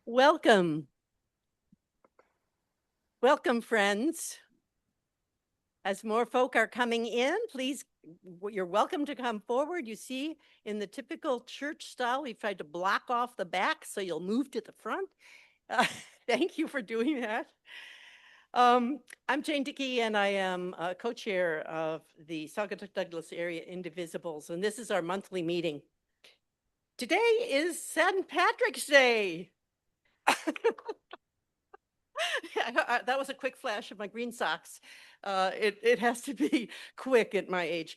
Welcome. Welcome, friends. As more folk are coming in, please, you're welcome to come forward. You see, in the typical church style, we've tried to block off the back so you'll move to the front. Uh, Thank you for doing that. I'm Jane Dickey, and I am co-chair of the Saugatuck Douglas Area Indivisibles, and this is our monthly meeting. Today is St. Patrick's Day. That was a quick flash of my green socks. It has to be quick at my age.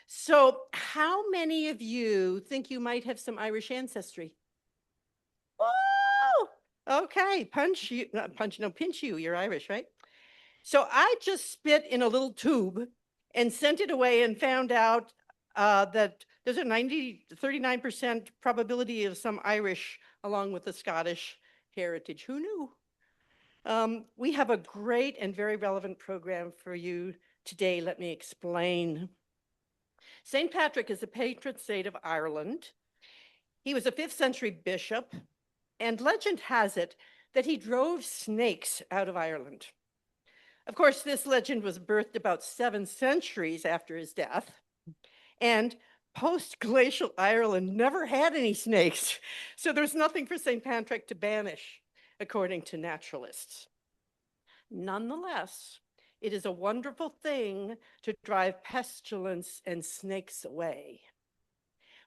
So how many of you think you might have some Irish ancestry? Oh, okay, pinch you, you're Irish, right? So I just spit in a little tube and sent it away and found out that there's a 39% probability of some Irish along with the Scottish heritage. Who knew? We have a great and very relevant program for you today. Let me explain. St. Patrick is the patron saint of Ireland. He was a 5th century bishop, and legend has it that he drove snakes out of Ireland. Of course, this legend was birthed about 7 centuries after his death, and post-glacial Ireland never had any snakes, so there's nothing for St. Patrick to banish, according to naturalists. Nonetheless, it is a wonderful thing to drive pestilence and snakes away,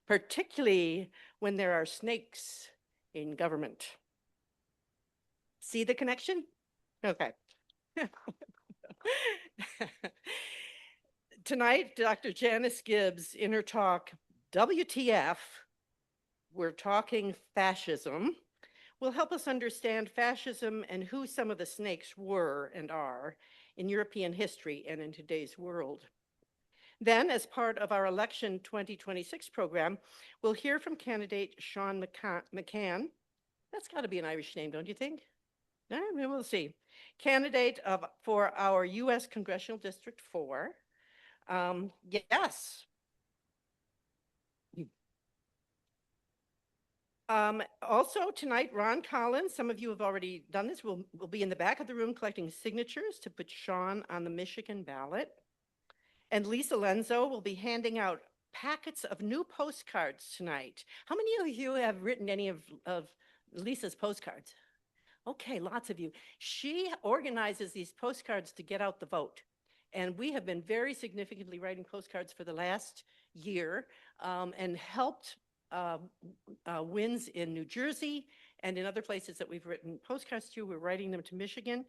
particularly when there are snakes in government. See the connection? Okay. Tonight, Dr. Janis Gibbs, in her talk, WTF, We're Talking Fascism, will help us understand fascism and who some of the snakes were and are in European history and in today's world. Then, as part of our Election 2026 program, we'll hear from candidate Sean McCann. That's got to be an Irish name, don't you think? We'll see. Candidate for our U.S. Congressional District 4. Yes. Also tonight, Ron Collins, some of you have already done this, will be in the back of the room collecting signatures to put Sean on the Michigan ballot. And Lisa Lenzo will be handing out packets of new postcards tonight. How many of you have written any of Lisa's postcards? Okay, lots of you. She organizes these postcards to get out the vote. And we have been very significantly writing postcards for the last year and helped wins in New Jersey and in other places that we've written postcards to. We're writing them to Michigan.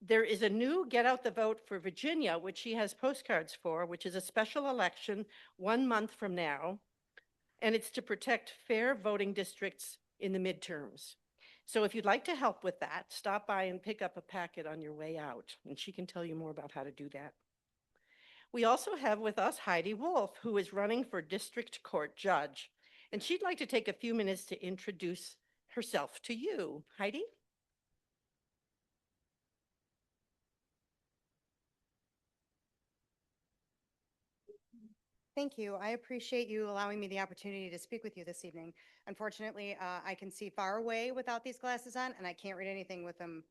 There is a new Get Out the Vote for Virginia, which she has postcards for, which is a special election 1 month from now. And it's to protect fair voting districts in the midterms. So if you'd like to help with that, stop by and pick up a packet on your way out, and she can tell you more about how to do that. We also have with us Heidi Wolf, who is running for district court judge. And she'd like to take a few minutes to introduce herself to you. Heidi? Thank you. I appreciate you allowing me the opportunity to speak with you this evening. Unfortunately, I can see far away without these glasses on, and I can't read anything with them,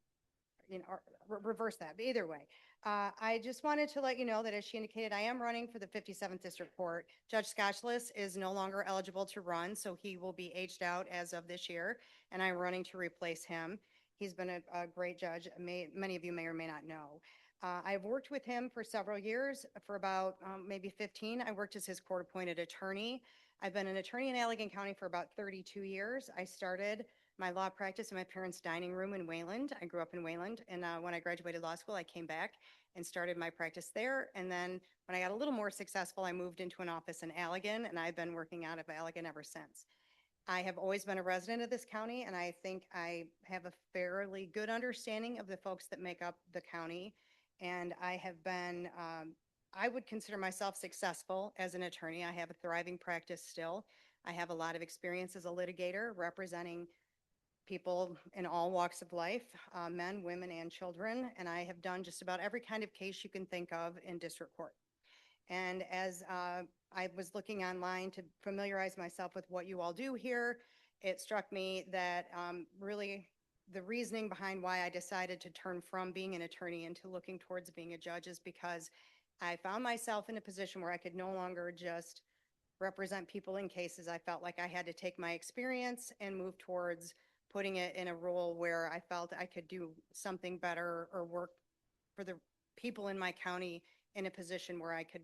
or reverse that, but either way. I just wanted to let you know that, as she indicated, I am running for the 57th District Court. Judge Scotchless is no longer eligible to run, so he will be aged out as of this year, and I'm running to replace him. He's been a great judge. Many of you may or may not know. I've worked with him for several years. For about maybe 15, I worked as his court-appointed attorney. I've been an attorney in Allegan County for about 32 years. I started my law practice in my parents' dining room in Wayland. I grew up in Wayland, and when I graduated law school, I came back and started my practice there. And then when I got a little more successful, I moved into an office in Allegan, and I've been working out of Allegan ever since. I have always been a resident of this county, and I think I have a fairly good understanding of the folks that make up the county. And I have been, I would consider myself successful as an attorney. I have a thriving practice still. I have a lot of experience as a litigator representing people in all walks of life, men, women, and children. And I have done just about every kind of case you can think of in district court. And as I was looking online to familiarize myself with what you all do here, it struck me that really the reasoning behind why I decided to turn from being an attorney into looking towards being a judge is because I found myself in a position where I could no longer just represent people in cases. I felt like I had to take my experience and move towards putting it in a role where I felt I could do something better or work for the people in my county in a position where I could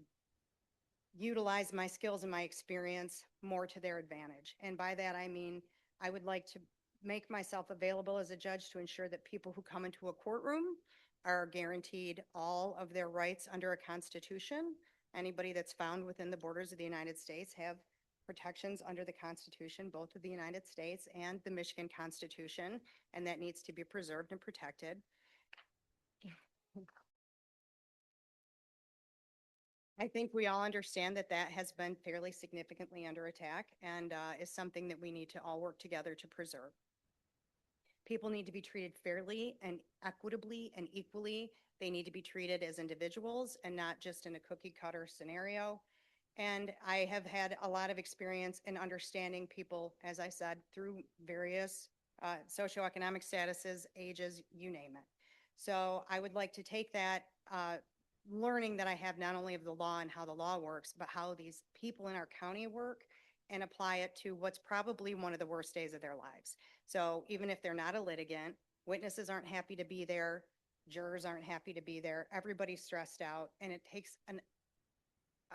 utilize my skills and my experience more to their advantage. And by that, I mean, I would like to make myself available as a judge to ensure that people who come into a courtroom are guaranteed all of their rights under a constitution. Anybody that's found within the borders of the United States have protections under the Constitution, both of the United States and the Michigan Constitution, and that needs to be preserved and protected. I think we all understand that that has been fairly significantly under attack and is something that we need to all work together to preserve. People need to be treated fairly and equitably and equally. They need to be treated as individuals and not just in a cookie cutter scenario. And I have had a lot of experience in understanding people, as I said, through various socioeconomic statuses, ages, you name it. So I would like to take that learning that I have not only of the law and how the law works, but how these people in our county work and apply it to what's probably one of the worst days of their lives. So even if they're not a litigant, witnesses aren't happy to be there, jurors aren't happy to be there, everybody's stressed out, and it takes an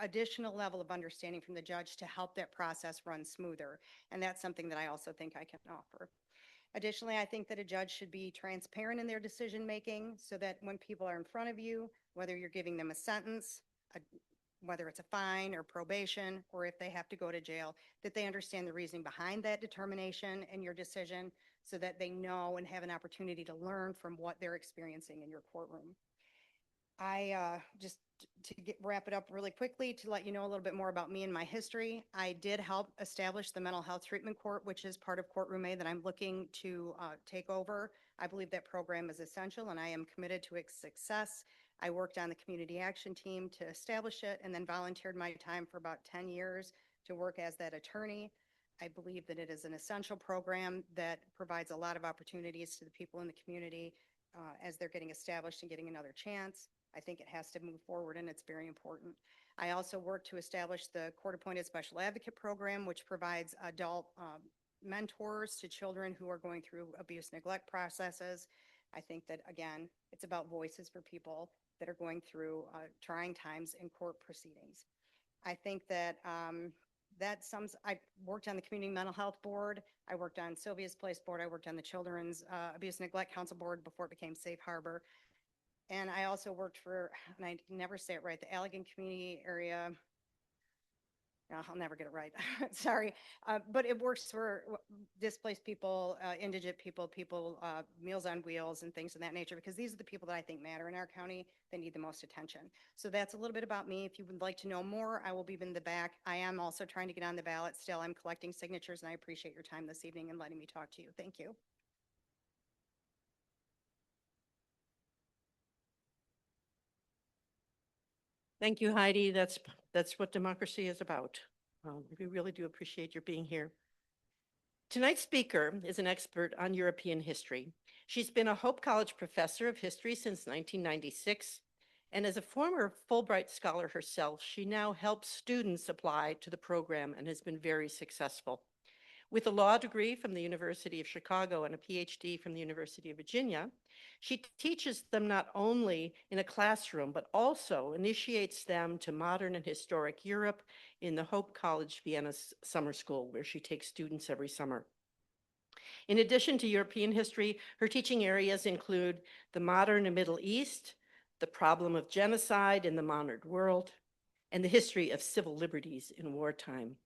additional level of understanding from the judge to help that process run smoother. And that's something that I also think I can offer. Additionally, I think that a judge should be transparent in their decision making so that when people are in front of you, whether you're giving them a sentence, whether it's a fine or probation, or if they have to go to jail, that they understand the reasoning behind that determination and your decision so that they know and have an opportunity to learn from what they're experiencing in your courtroom. I just to wrap it up really quickly to let you know a little bit more about me and my history. I did help establish the mental health treatment court, which is part of Courtroom A that I'm looking to take over. I believe that program is essential and I am committed to its success. I worked on the community action team to establish it and then volunteered my time for about 10 years to work as that attorney. I believe that it is an essential program that provides a lot of opportunities to the people in the community as they're getting established and getting another chance. I think it has to move forward and it's very important. I also work to establish the court-appointed special advocate program, which provides adult mentors to children who are going through abuse neglect processes. I think that, again, it's about voices for people that are going through trying times in court proceedings. I think that I worked on the Community Mental Health Board. I worked on Sylvia's Place Board. I worked on the Children's Abuse Neglect Council Board before it became Safe Harbor. And I also worked for, and I never say it right, the Allegan Community Area. No, I'll never get it right. Sorry. But it works for displaced people, indigent people, Meals on Wheels and things of that nature, because these are the people that I think matter in our county that need the most attention. So that's a little bit about me. If you would like to know more, I will be in the back. I am also trying to get on the ballot still. I'm collecting signatures and I appreciate your time this evening and letting me talk to you. Thank you. Thank you, Heidi. That's what democracy is about. We really do appreciate your being here. Tonight's speaker is an expert on European history. She's been a Hope College professor of history since 1996, and as a former Fulbright scholar herself, she now helps students apply to the program and has been very successful. With a law degree from the University of Chicago and a PhD from the University of Virginia, she teaches them not only in a classroom, but also initiates them to modern and historic Europe in the Hope College Vienna Summer School, where she takes students every summer. In addition to European history, her teaching areas include the modern and Middle East, the problem of genocide in the modern world, and the history of civil liberties in wartime.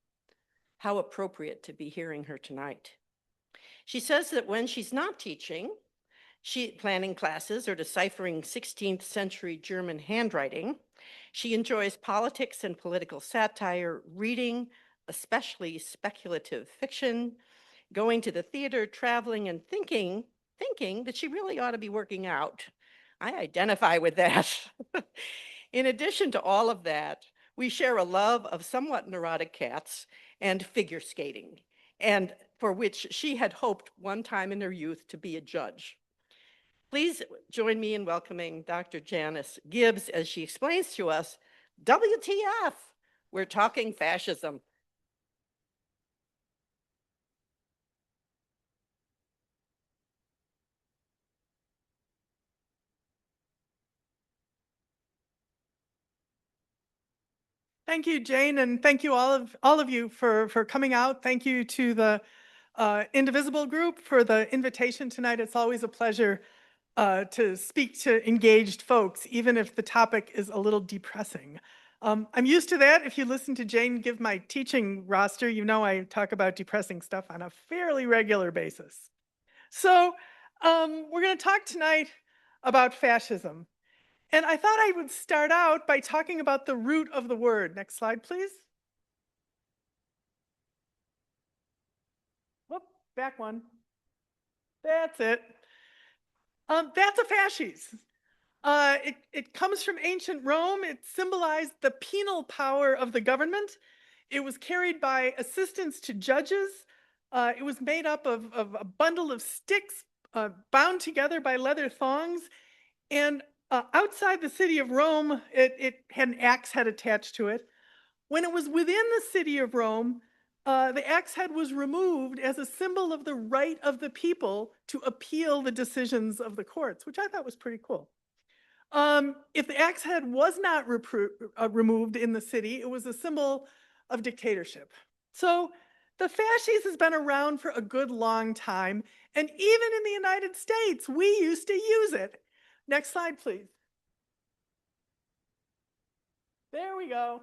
How appropriate to be hearing her tonight. She says that when she's not teaching, planning classes or deciphering 16th century German handwriting, she enjoys politics and political satire, reading, especially speculative fiction, going to the theater, traveling, and thinking that she really ought to be working out. I identify with that. In addition to all of that, we share a love of somewhat neurotic cats and figure skating. And for which she had hoped one time in her youth to be a judge. Please join me in welcoming Dr. Janis Gibbs as she explains to us, WTF, we're talking fascism. Thank you, Jane, and thank you all of you for coming out. Thank you to the Indivisible group for the invitation tonight. It's always a pleasure to speak to engaged folks, even if the topic is a little depressing. I'm used to that. If you listen to Jane give my teaching roster, you know I talk about depressing stuff on a fairly regular basis. So we're going to talk tonight about fascism. And I thought I would start out by talking about the root of the word. Next slide, please. Whoop, back one. That's it. That's a fasces. It comes from ancient Rome. It symbolized the penal power of the government. It was carried by assistants to judges. It was made up of a bundle of sticks bound together by leather thongs. And outside the city of Rome, it had an axe head attached to it. When it was within the city of Rome, the axe head was removed as a symbol of the right of the people to appeal the decisions of the courts, which I thought was pretty cool. If the axe head was not removed in the city, it was a symbol of dictatorship. So the fasces has been around for a good long time, and even in the United States, we used to use it. Next slide, please. There we go.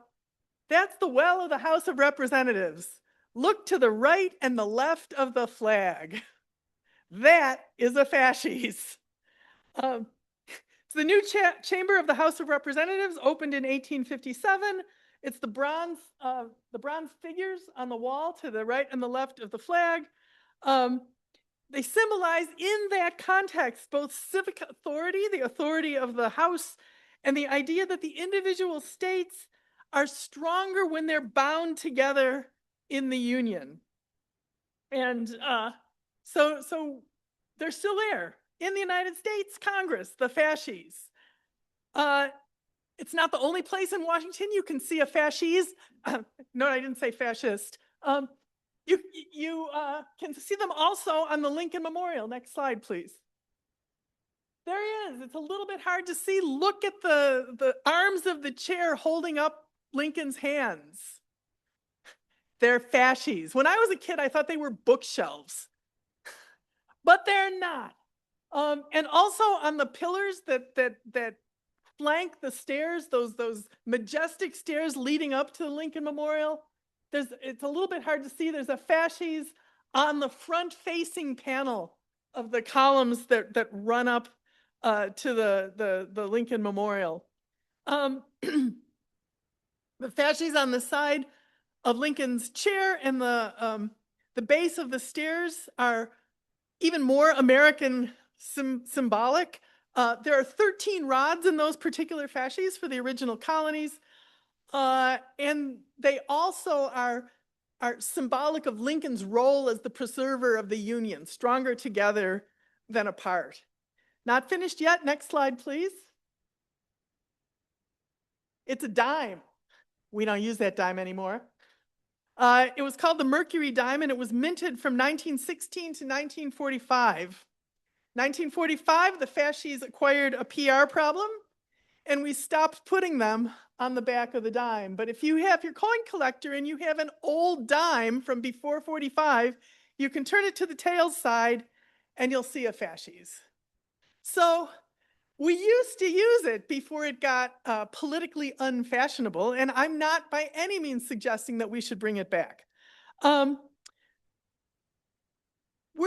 That's the well of the House of Representatives. Look to the right and the left of the flag. That is a fasces. It's the new chamber of the House of Representatives, opened in 1857. It's the bronze figures on the wall to the right and the left of the flag. They symbolize in that context both civic authority, the authority of the House, and the idea that the individual states are stronger when they're bound together in the Union. And so they're still there. In the United States Congress, the fasces. It's not the only place in Washington you can see a fasces. No, I didn't say fascist. You can see them also on the Lincoln Memorial. Next slide, please. There he is. It's a little bit hard to see. Look at the arms of the chair holding up Lincoln's hands. They're fasces. When I was a kid, I thought they were bookshelves, but they're not. And also on the pillars that flank the stairs, those majestic stairs leading up to the Lincoln Memorial, it's a little bit hard to see. There's a fasces on the front-facing panel of the columns that run up to the Lincoln Memorial. The fasces on the side of Lincoln's chair and the base of the stairs are even more American symbolic. There are 13 rods in those particular fasces for the original colonies. And they also are symbolic of Lincoln's role as the preserver of the Union, stronger together than apart. Not finished yet. Next slide, please. It's a dime. We don't use that dime anymore. It was called the Mercury dime, and it was minted from 1916 to 1945. 1945, the fasces acquired a PR problem, and we stopped putting them on the back of the dime. But if you have your coin collector and you have an old dime from before 45, you can turn it to the tails side and you'll see a fasces. So we used to use it before it got politically unfashionable, and I'm not by any means suggesting that we should bring it back. Where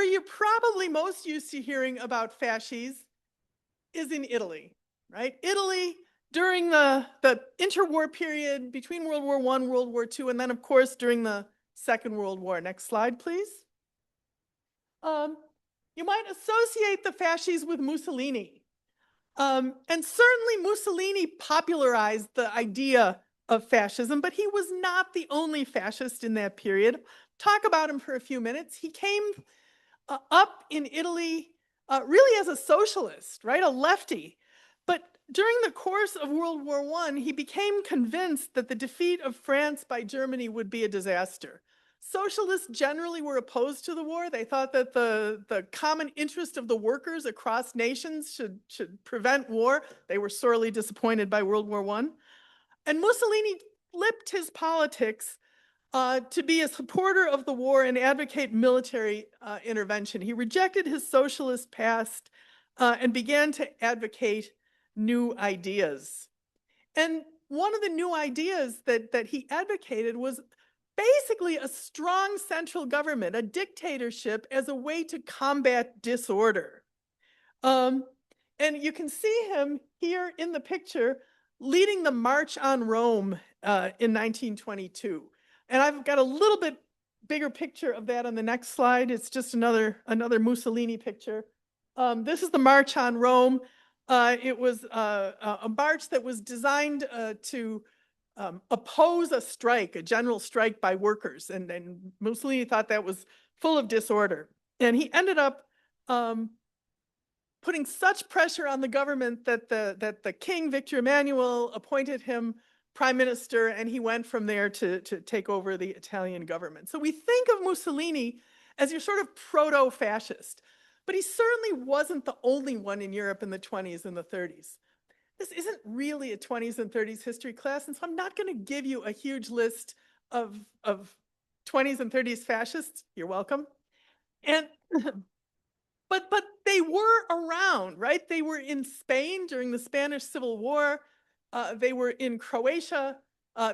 you're probably most used to hearing about fasces is in Italy, right? Italy, during the interwar period between World War I, World War II, and then, of course, during the Second World War. Next slide, please. You might associate the fasces with Mussolini. And certainly Mussolini popularized the idea of fascism, but he was not the only fascist in that period. talk about him for a few minutes. He came up in Italy really as a socialist, right? A lefty. But during the course of World War I, he became convinced that the defeat of France by Germany would be a disaster. Socialists generally were opposed to the war. They thought that the common interest of the workers across nations should prevent war. They were sorely disappointed by World War I. And Mussolini flipped his politics to be a supporter of the war and advocate military intervention. He rejected his socialist past and began to advocate new ideas. And one of the new ideas that he advocated was basically a strong central government, a dictatorship, as a way to combat disorder. And you can see him here in the picture leading the March on Rome in 1922. And I've got a little bit bigger picture of that on the next slide. It's just another Mussolini picture. This is the March on Rome. It was a march that was designed to oppose a strike, a general strike by workers. And Mussolini thought that was full of disorder. And he ended up putting such pressure on the government that the king, Victor Emmanuel, appointed him prime minister, and he went from there to take over the Italian government. So we think of Mussolini as your sort of proto-fascist, but he certainly wasn't the only one in Europe in the 20s and the 30s. This isn't really a 20s and 30s history class, and so I'm not going to give you a huge list of 20s and 30s fascists. You're welcome. And but they were around, right? They were in Spain during the Spanish Civil War. They were in Croatia.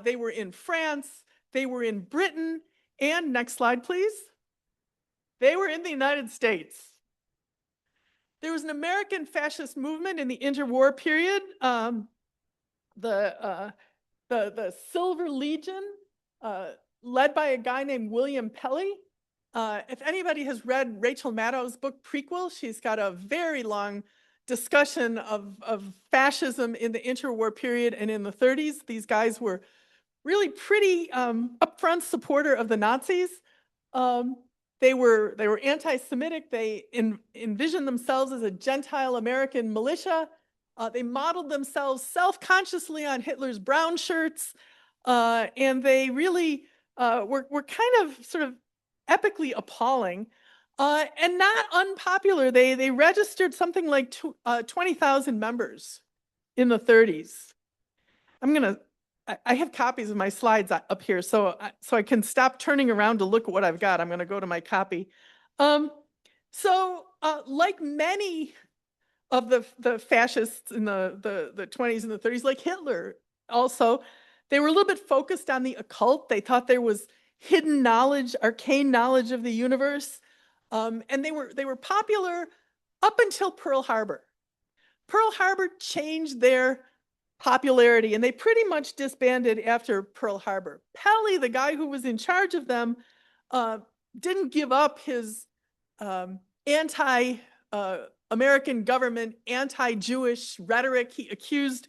They were in France. They were in Britain. And next slide, please. They were in the United States. There was an American fascist movement in the interwar period. The Silver Legion, led by a guy named William Pelly. If anybody has read Rachel Maddow's book Prequel, she's got a very long discussion of fascism in the interwar period and in the 30s. These guys were really pretty upfront supporter of the Nazis. They were anti-Semitic. They envisioned themselves as a Gentile American militia. They modeled themselves self-consciously on Hitler's brown shirts, and they really were kind of sort of epically appalling and not unpopular. They registered something like 20,000 members in the 30s. I have copies of my slides up here, so I can stop turning around to look at what I've got. I'm going to go to my copy. Like many of the fascists in the 20s and the 30s, like Hitler also, they were a little bit focused on the occult. They thought there was hidden knowledge, arcane knowledge of the universe. And they were popular up until Pearl Harbor. Pearl Harbor changed their popularity, and they pretty much disbanded after Pearl Harbor. Pelly, the guy who was in charge of them, didn't give up his anti-American government, anti-Jewish rhetoric. He accused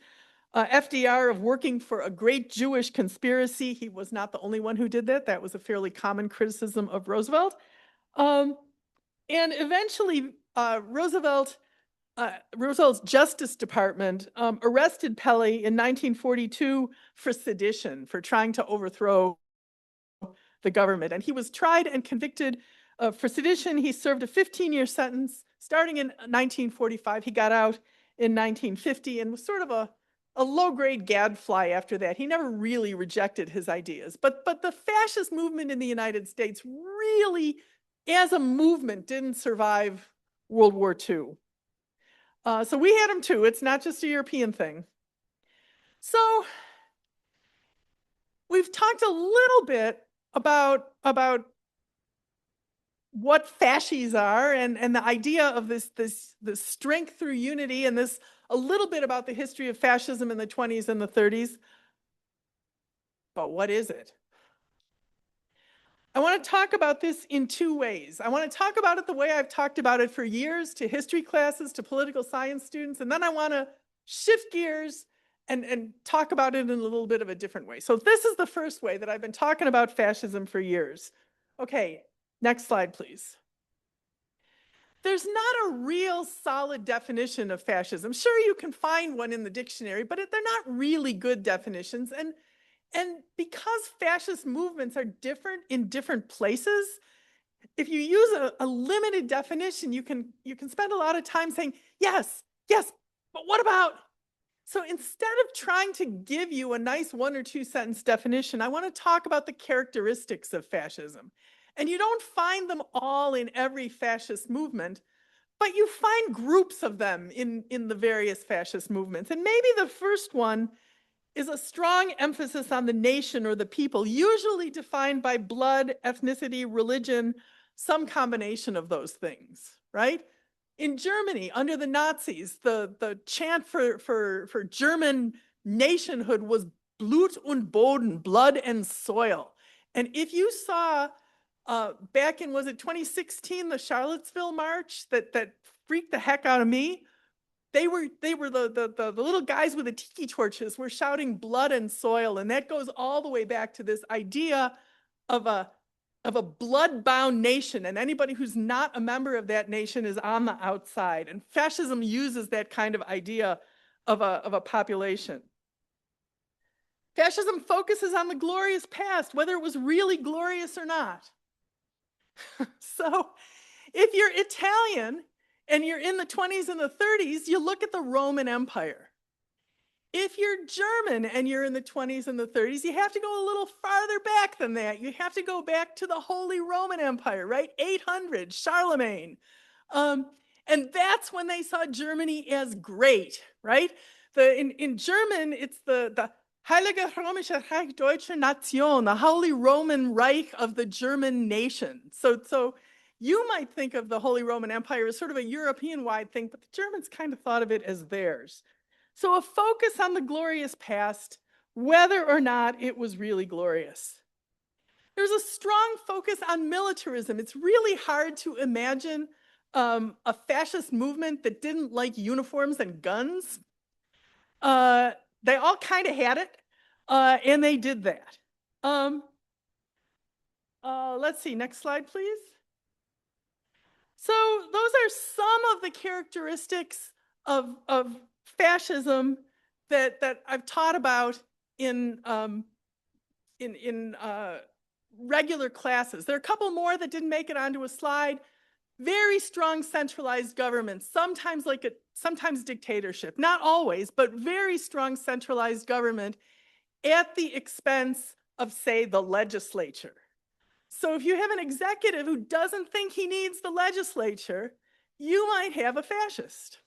FDR of working for a great Jewish conspiracy. He was not the only one who did that. That was a fairly common criticism of Roosevelt. And eventually, Roosevelt's Justice Department arrested Pelly in 1942 for sedition, for trying to overthrow the government. And he was tried and convicted for sedition. He served a 15-year sentence starting in 1945. He got out in 1950 and was sort of a low-grade gadfly after that. He never really rejected his ideas. But the fascist movement in the United States really, as a movement, didn't survive World War II. So we had them too. It's not just a European thing. So we've talked a little bit about what fascies are and the idea of this strength through unity, and this a little bit about the history of fascism in the 20s and the 30s. But what is it? I want to talk about this in two ways. I want to talk about it the way I've talked about it for years to history classes, to political science students, and then I want to shift gears and talk about it in a little bit of a different way. So this is the first way that I've been talking about fascism for years. Okay, next slide, please. There's not a real solid definition of fascism. Sure, you can find one in the dictionary, but they're not really good definitions. And because fascist movements are different in different places, if you use a limited definition, you can spend a lot of time saying, yes, but what about? So instead of trying to give you a nice 1 or 2 sentence definition, I want to talk about the characteristics of fascism. And you don't find them all in every fascist movement, but you find groups of them in the various fascist movements. And maybe the first one is a strong emphasis on the nation or the people, usually defined by blood, ethnicity, religion, some combination of those things, right? In Germany, under the Nazis, the chant for German nationhood was Blut und Boden, blood and soil. And if you saw back in, was it 2016, the Charlottesville March that freaked the heck out of me? They were the little guys with the tiki torches were shouting blood and soil, and that goes all the way back to this idea of a blood-bound nation, and anybody who's not a member of that nation is on the outside. And fascism uses that kind of idea of a population. Fascism focuses on the glorious past, whether it was really glorious or not. So if you're Italian and you're in the 20s and the 30s, you look at the Roman Empire. If you're German and you're in the 20s and the 30s, you have to go a little farther back than that. You have to go back to the Holy Roman Empire, right? 800, Charlemagne. And that's when they saw Germany as great, right? In German, it's the Heilige Römische Reich Deutscher Nation, the Holy Roman Reich of the German nation. So you might think of the Holy Roman Empire as sort of a European-wide thing, but the Germans kind of thought of it as theirs. So a focus on the glorious past, whether or not it was really glorious. There's a strong focus on militarism. It's really hard to imagine a fascist movement that didn't like uniforms and guns. They all kind of had it, and they did that. Let's see, next slide, please. So those are some of the characteristics of fascism that I've taught about in regular classes. There are a couple more that didn't make it onto a slide. Very strong centralized government, sometimes dictatorship, not always, but very strong centralized government at the expense of, say, the legislature. So if you have an executive who doesn't think he needs the legislature, you might have a fascist.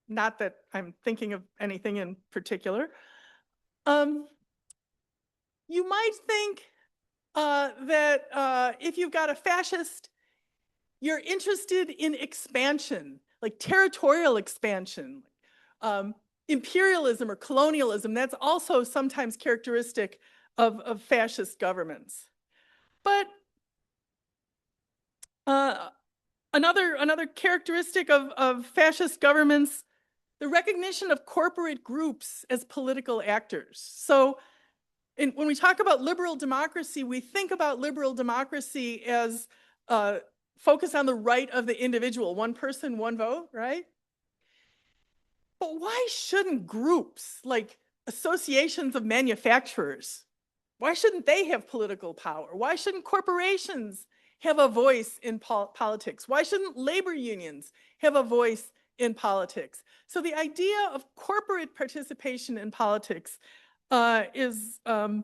Not that I'm thinking of anything in particular. You might think that if you've got a fascist, you're interested in expansion, like territorial expansion, imperialism or colonialism. That's also sometimes characteristic of fascist governments. But another characteristic of fascist governments, the recognition of corporate groups as political actors. So when we talk about liberal democracy, we think about liberal democracy as focused on the right of the individual, one person, one vote, right? But why shouldn't groups like associations of manufacturers, why shouldn't they have political power? Why shouldn't corporations have a voice in politics? Why shouldn't labor unions have a voice in politics? So the idea of corporate participation in politics is a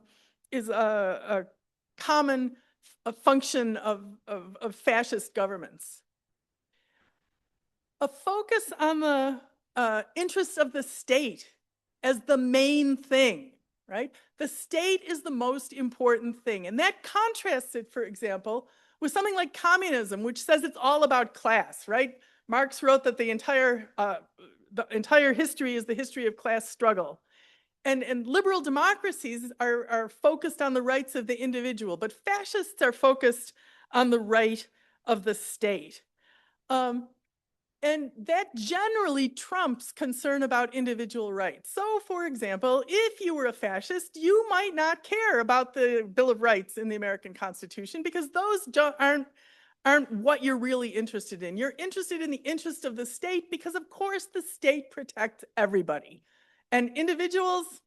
common function of fascist governments. A focus on the interests of the state as the main thing, right? The state is the most important thing. And that contrasts it, for example, with something like communism, which says it's all about class, right? Marx wrote that the entire history is the history of class struggle. And liberal democracies are focused on the rights of the individual, but fascists are focused on the right of the state. And that generally trumps concern about individual rights. So, for example, if you were a fascist, you might not care about the Bill of Rights in the American Constitution because those aren't what you're really interested in. You're interested in the interest of the state because, of course, the state protects everybody. And individuals,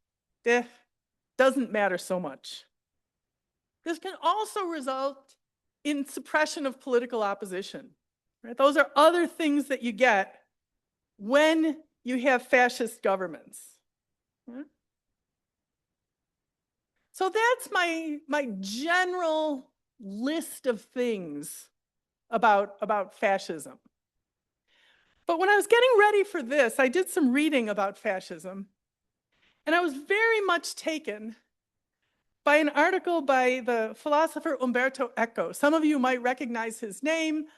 doesn't matter so much. This can also result in suppression of political opposition. Right? Those are other things that you get when you have fascist governments. Yeah? So that's my general list of things about fascism. But when I was getting ready for this, I did some reading about fascism, and I was very much taken by an article by the philosopher Umberto Eco. Some of you might recognize his name.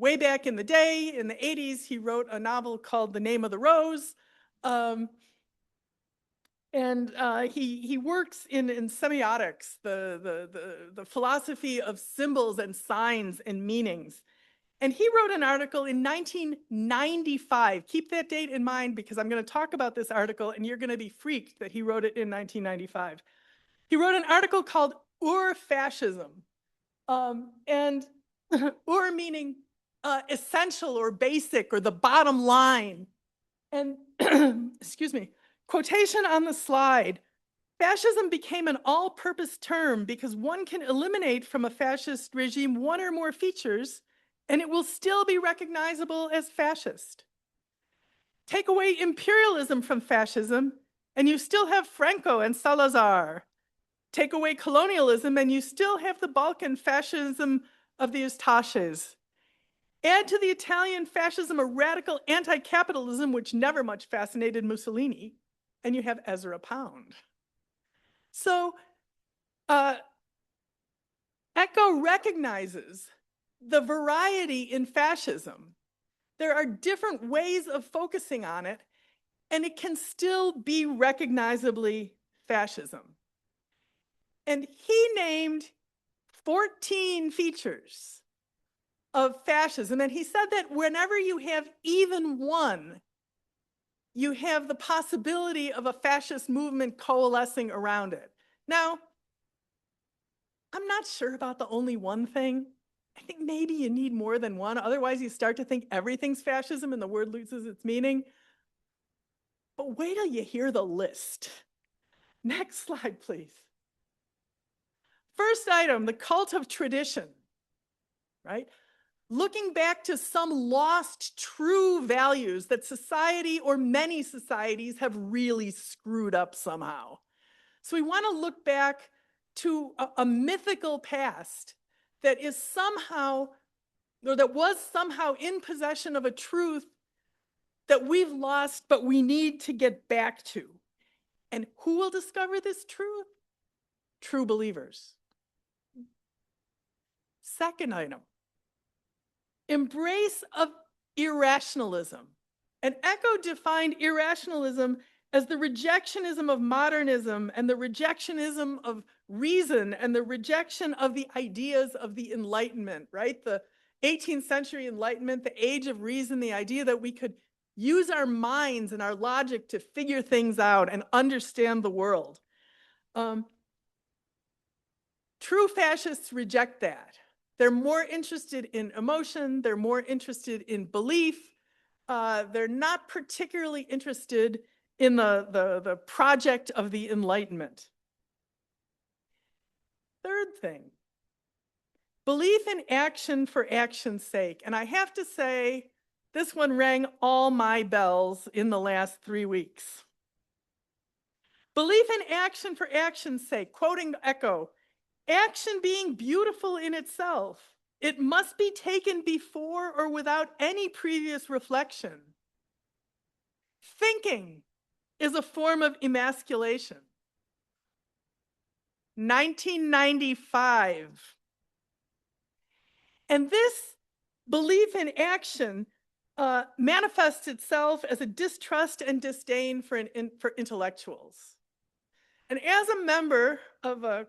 Way back in the day, in the 80s, he wrote a novel called The Name of the Rose. He works in semiotics, the philosophy of symbols and signs and meanings. And he wrote an article in 1995. Keep that date in mind because I'm going to talk about this article and you're going to be freaked that he wrote it in 1995. He wrote an article called Ur-Fascism. And Ur meaning essential or basic or the bottom line. And excuse me, quotation on the slide, fascism became an all-purpose term because one can eliminate from a fascist regime one or more features and it will still be recognizable as fascist. Take away imperialism from fascism and you still have Franco and Salazar. Take away colonialism and you still have the Balkan fascism of the Ustaches. Add to the Italian fascism a radical anti-capitalism, which never much fascinated Mussolini, and you have Ezra Pound. So Eco recognizes the variety in fascism. There are different ways of focusing on it, and it can still be recognizably fascism. And he named 14 features of fascism. And he said that whenever you have even one, you have the possibility of a fascist movement coalescing around it. Now, I'm not sure about the only one thing. I think maybe you need more than one. Otherwise, you start to think everything's fascism and the word loses its meaning. But wait till you hear the list. Next slide, please. First item, the cult of tradition, right? Looking back to some lost true values that society or many societies have really screwed up somehow. So we want to look back to a mythical past that is somehow, or that was somehow in possession of a truth that we've lost, but we need to get back to. And who will discover this truth? True believers. Second item, embrace of irrationalism. And Eco defined irrationalism as the rejectionism of modernism and the rejectionism of reason and the rejection of the ideas of the Enlightenment, right? The 18th century Enlightenment, the age of reason, the idea that we could use our minds and our logic to figure things out and understand the world. True fascists reject that. They're more interested in emotion. They're more interested in belief. They're not particularly interested in the project of the Enlightenment. Third thing, belief in action for action's sake. And I have to say, this one rang all my bells in the last 3 weeks. Belief in action for action's sake, quoting Eco, action being beautiful in itself, it must be taken before or without any previous reflection. Thinking is a form of emasculation. 1995. And this belief in action manifests itself as a distrust and disdain for intellectuals. And as a member of a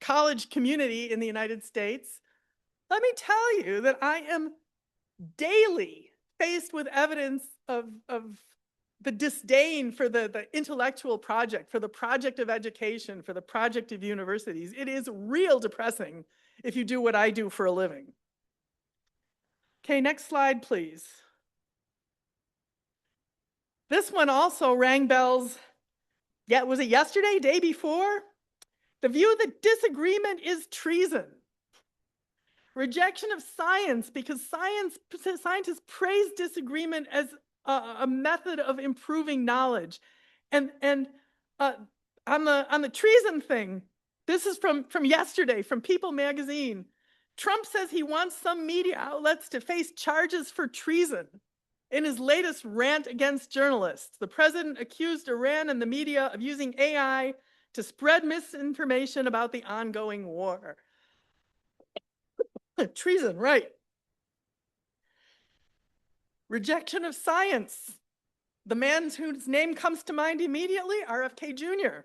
college community in the United States, let me tell you that I am daily faced with evidence of the disdain for the intellectual project, for the project of education, for the project of universities, it is real depressing if you do what I do for a living. Okay, next slide, please. This one also rang bells. Yeah, was it yesterday, day before? The view that disagreement is treason. Rejection of science, because scientists praise disagreement as a method of improving knowledge. And on the treason thing, this is from yesterday, from People magazine. Trump says he wants some media outlets to face charges for treason. In his latest rant against journalists, the president accused Iran and the media of using AI to spread misinformation about the ongoing war. Treason, right. Rejection of science. The man whose name comes to mind immediately, RFK Jr.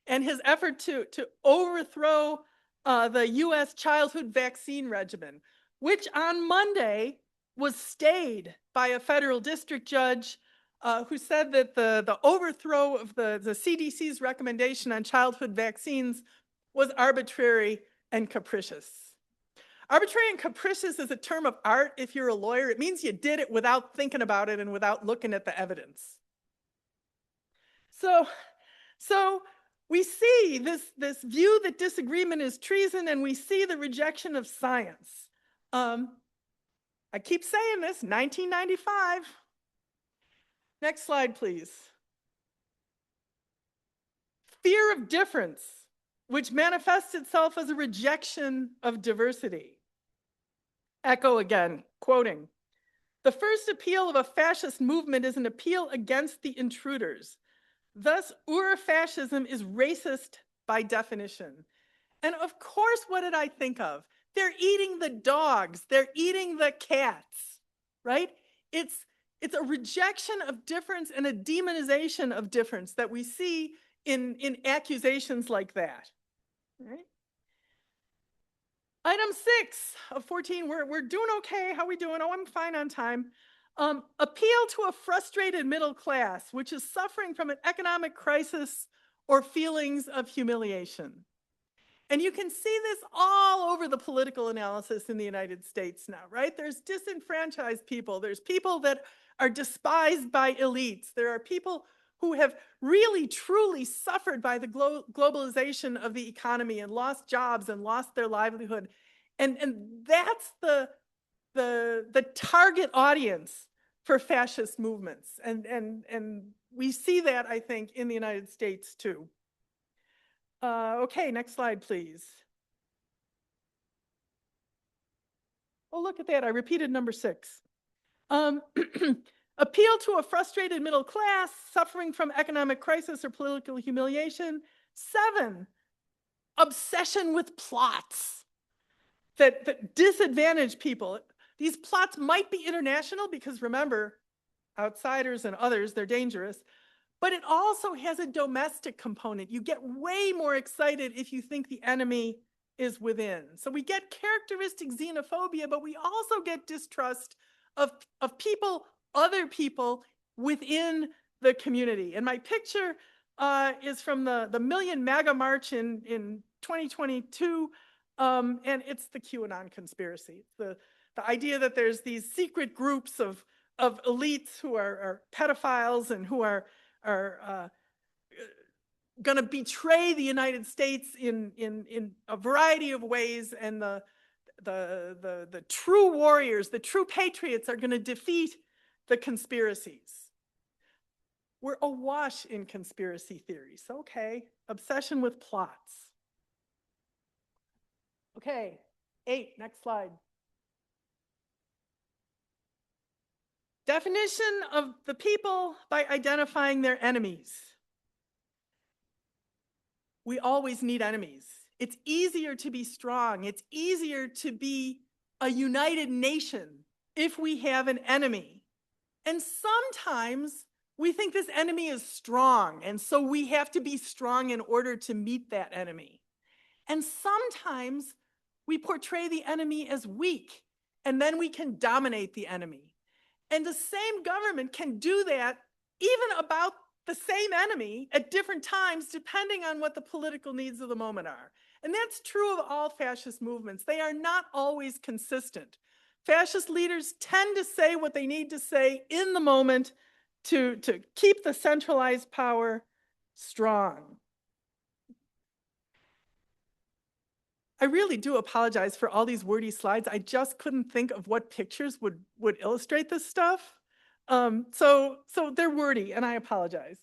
And his effort to overthrow the US childhood vaccine regimen, which on Monday was stayed by a federal district judge who said that the overthrow of the CDC's recommendation on childhood vaccines was arbitrary and capricious. Arbitrary and capricious is a term of art if you're a lawyer. It means you did it without thinking about it and without looking at the evidence. So we see this view that disagreement is treason, and we see the rejection of science. I keep saying this, 1995. Next slide, please. Fear of difference, which manifests itself as a rejection of diversity. Echo again, quoting, "The first appeal of a fascist movement is an appeal against the intruders. Thus, Ur-fascism is racist by definition." And of course, what did I think of? They're eating the dogs. They're eating the cats, right? It's a rejection of difference and a demonization of difference that we see in accusations like that, right? Item 6 of 14, we're doing okay. How we doing? Oh, I'm fine on time. Appeal to a frustrated middle class, which is suffering from an economic crisis or feelings of humiliation. And you can see this all over the political analysis in the United States now, right? There's disenfranchised people. There's people that are despised by elites. There are people who have really, truly suffered by the globalization of the economy and lost jobs and lost their livelihood. And that's the target audience for fascist movements. And we see that, I think, in the United States too. Okay, next slide, please. Oh, look at that. I repeated number 6. Appeal to a frustrated middle class suffering from economic crisis or political humiliation. 7, obsession with plots that disadvantage people. These plots might be international because, remember, outsiders and others, they're dangerous. But it also has a domestic component. You get way more excited if you think the enemy is within. So we get characteristic xenophobia, but we also get distrust of people, other people within the community. And my picture is from the Million MAGA March in 2022, and it's the QAnon conspiracy. The idea that there's these secret groups of elites who are pedophiles and who are going to betray the United States in a variety of ways, and the true warriors, the true patriots, are going to defeat the conspiracies. We're awash in conspiracy theories. Okay, obsession with plots. Okay, 8, next slide. Definition of the people by identifying their enemies. We always need enemies. It's easier to be strong. It's easier to be a united nation if we have an enemy. And sometimes we think this enemy is strong, and so we have to be strong in order to meet that enemy. And sometimes we portray the enemy as weak, and then we can dominate the enemy. And the same government can do that even about the same enemy at different times, depending on what the political needs of the moment are. And that's true of all fascist movements. They are not always consistent. Fascist leaders tend to say what they need to say in the moment to keep the centralized power strong. I really do apologize for all these wordy slides. I just couldn't think of what pictures would illustrate this stuff. So they're wordy, and I apologize.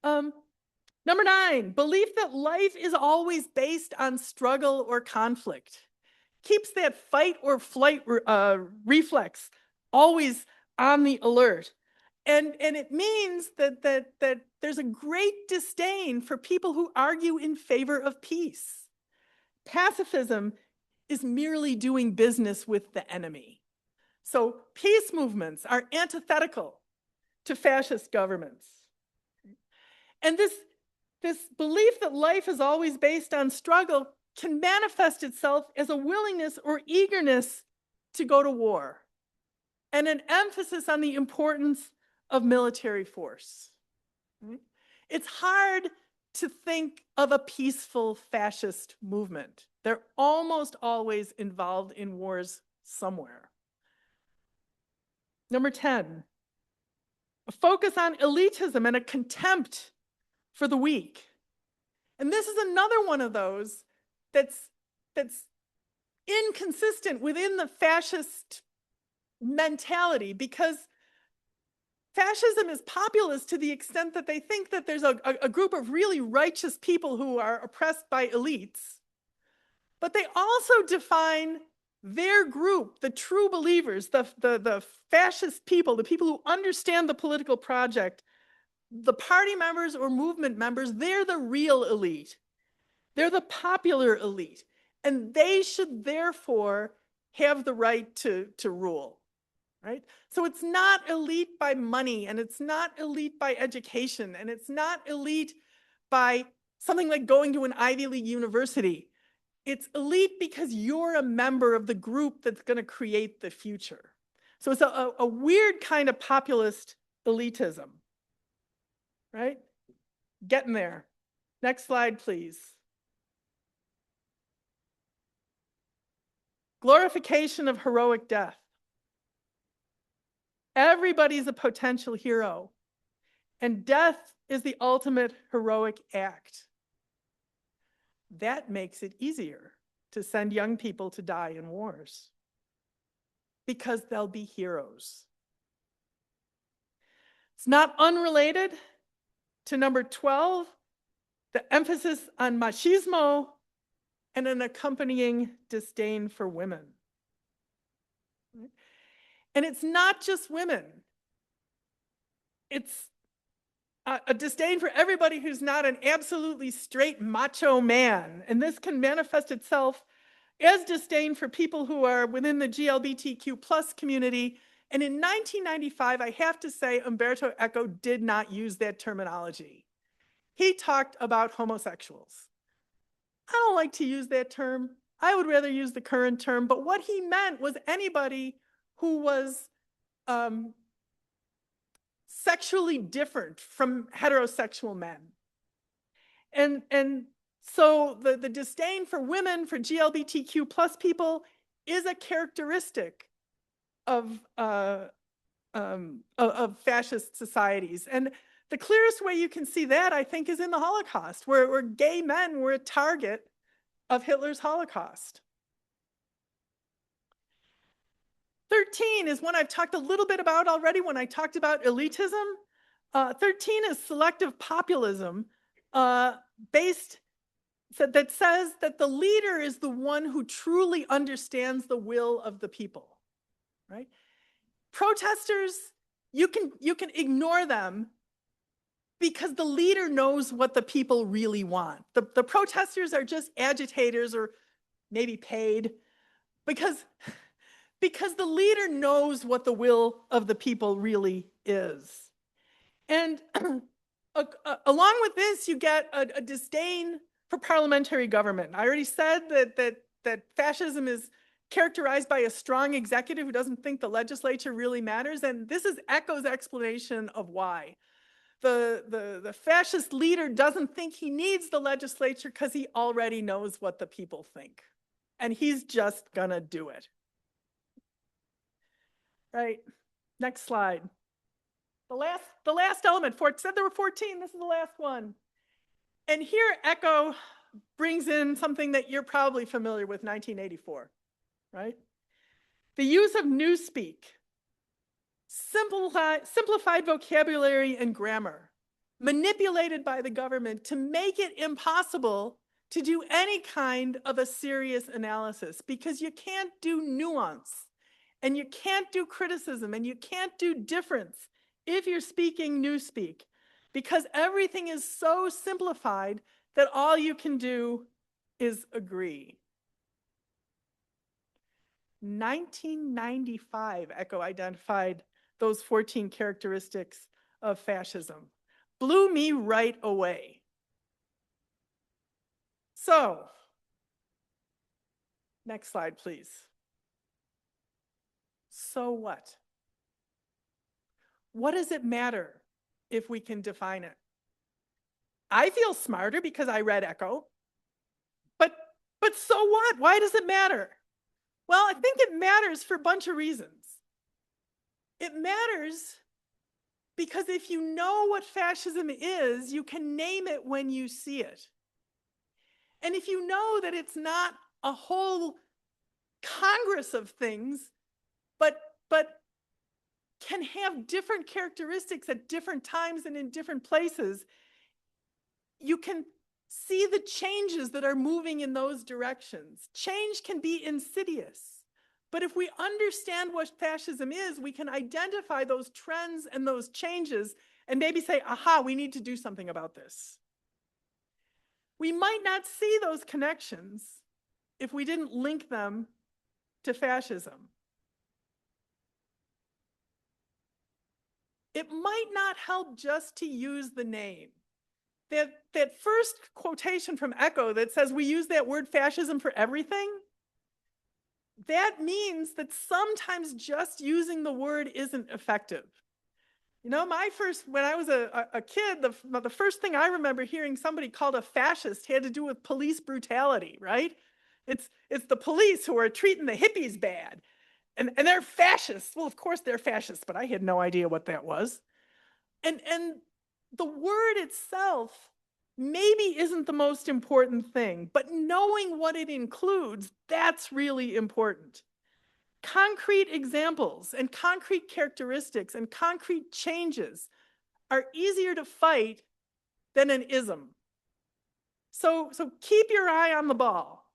Number 9, belief that life is always based on struggle or conflict. Keeps that fight or flight reflex always on the alert. And it means that there's a great disdain for people who argue in favor of peace. Pacifism is merely doing business with the enemy. So peace movements are antithetical to fascist governments. And this belief that life is always based on struggle can manifest itself as a willingness or eagerness to go to war and an emphasis on the importance of military force. It's hard to think of a peaceful fascist movement. They're almost always involved in wars somewhere. Number 10, a focus on elitism and a contempt for the weak. And this is another one of those that's inconsistent within the fascist mentality, because fascism is populist to the extent that they think that there's a group of really righteous people who are oppressed by elites. But they also define their group, the true believers, the fascist people, the people who understand the political project, the party members or movement members, they're the real elite. They're the popular elite. And they should therefore have the right to rule. Right? So it's not elite by money, and it's not elite by education, and it's not elite by something like going to an Ivy League university. It's elite because you're a member of the group that's going to create the future. So it's a weird kind of populist elitism, right? Getting there. Next slide, please. Glorification of heroic death. Everybody's a potential hero, and death is the ultimate heroic act. That makes it easier to send young people to die in wars, because they'll be heroes. It's not unrelated to number 12, the emphasis on machismo and an accompanying disdain for women. And it's not just women. It's a disdain for everybody who's not an absolutely straight macho man. And this can manifest itself as disdain for people who are within the GLBTQ plus community. And in 1995, I have to say, Umberto Eco did not use that terminology. He talked about homosexuals. I don't like to use that term. I would rather use the current term. But what he meant was anybody who was sexually different from heterosexual men. And so the disdain for women, for GLBTQ plus people, is a characteristic of fascist societies. And the clearest way you can see that, I think, is in the Holocaust, where gay men were a target of Hitler's Holocaust. 13 is one I've talked a little bit about already when I talked about elitism. 13 is selective populism that says that the leader is the one who truly understands the will of the people, right? Protesters, you can ignore them because the leader knows what the people really want. The protesters are just agitators, or maybe paid, because the leader knows what the will of the people really is. And along with this, you get a disdain for parliamentary government. I already said that fascism is characterized by a strong executive who doesn't think the legislature really matters. And this is ECHO's explanation of why. The fascist leader doesn't think he needs the legislature because he already knows what the people think. And he's just gonna do it. Right, next slide. The last element, said there were 14, this is the last one. And here ECHO brings in something that you're probably familiar with, 1984, right? The use of newspeak, simplified vocabulary and grammar, manipulated by the government to make it impossible to do any kind of a serious analysis, because you can't do nuance, and you can't do criticism, and you can't do difference if you're speaking newspeak, because everything is so simplified that all you can do is agree. 1995, ECHO identified those 14 characteristics of fascism. Blew me right away. So, next slide, please. So what? What does it matter if we can define it? I feel smarter because I read ECHO, but so what? Why does it matter? Well, I think it matters for a bunch of reasons. It matters because if you know what fascism is, you can name it when you see it. And if you know that it's not a whole congress of things, but can have different characteristics at different times and in different places, you can see the changes that are moving in those directions. Change can be insidious, but if we understand what fascism is, we can identify those trends and those changes and maybe say, aha, we need to do something about this. We might not see those connections if we didn't link them to fascism. It might not help just to use the name. That first quotation from ECHO that says we use that word fascism for everything, that means that sometimes just using the word isn't effective. You know, when I was a kid, the first thing I remember hearing somebody called a fascist had to do with police brutality, right? It's the police who are treating the hippies bad. And they're fascists. Well, of course they're fascists, but I had no idea what that was. And the word itself maybe isn't the most important thing, but knowing what it includes, that's really important. Concrete examples and concrete characteristics and concrete changes are easier to fight than an ism. So keep your eye on the ball.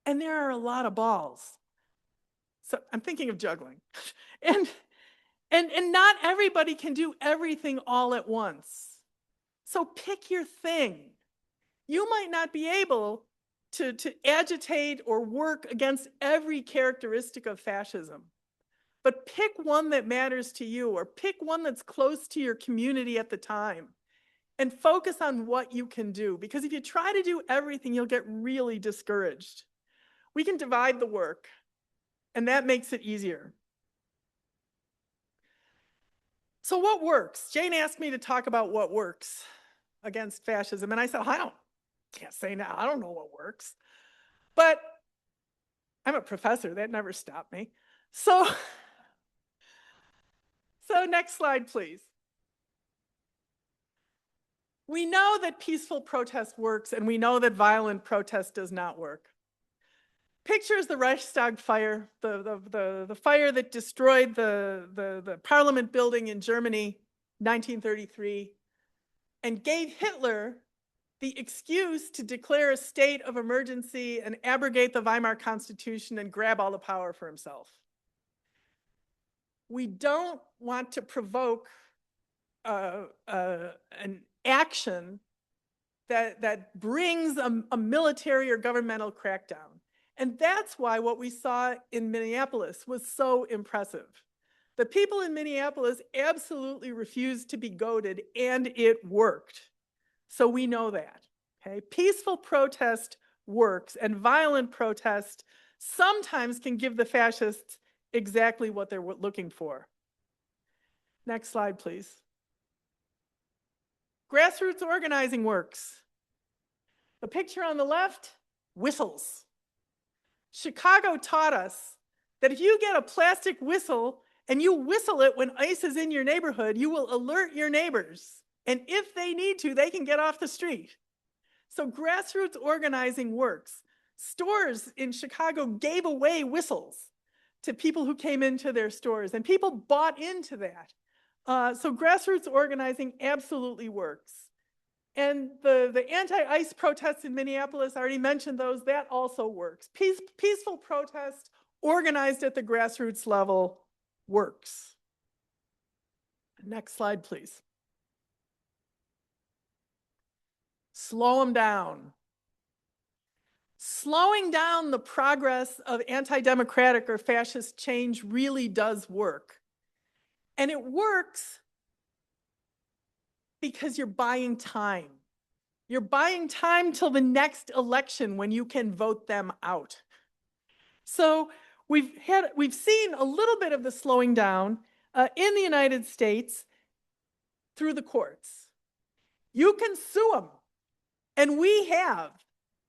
And there are a lot of balls. So I'm thinking of juggling. And not everybody can do everything all at once. So pick your thing. You might not be able to agitate or work against every characteristic of fascism, but pick one that matters to you, or pick one that's close to your community at the time, and focus on what you can do. Because if you try to do everything, you'll get really discouraged. We can divide the work, and that makes it easier. So what works? Jane asked me to talk about what works against fascism, and I said, I can't say now, I don't know what works. But I'm a professor, that never stopped me. So next slide, please. We know that peaceful protest works, and we know that violent protest does not work. Pictures the Reichstag fire, the fire that destroyed the parliament building in Germany, 1933, and gave Hitler the excuse to declare a state of emergency and abrogate the Weimar Constitution and grab all the power for himself. We don't want to provoke an action that brings a military or governmental crackdown. And that's why what we saw in Minneapolis was so impressive. The people in Minneapolis absolutely refused to be goaded, and it worked. So we know that. Okay? Peaceful protest works, and violent protest sometimes can give the fascists exactly what they're looking for. Next slide, please. Grassroots organizing works. The picture on the left, whistles. Chicago taught us that if you get a plastic whistle and you whistle it when ICE is in your neighborhood, you will alert your neighbors. And if they need to, they can get off the street. So grassroots organizing works. Stores in Chicago gave away whistles to people who came into their stores, and people bought into that. So grassroots organizing absolutely works. And the anti-ICE protests in Minneapolis, I already mentioned those, that also works. Peaceful protest organized at the grassroots level works. Next slide, please. Slow them down. Slowing down the progress of anti-democratic or fascist change really does work. And it works because you're buying time. You're buying time till the next election when you can vote them out. So we've seen a little bit of the slowing down in the United States through the courts. You can sue them, and we have.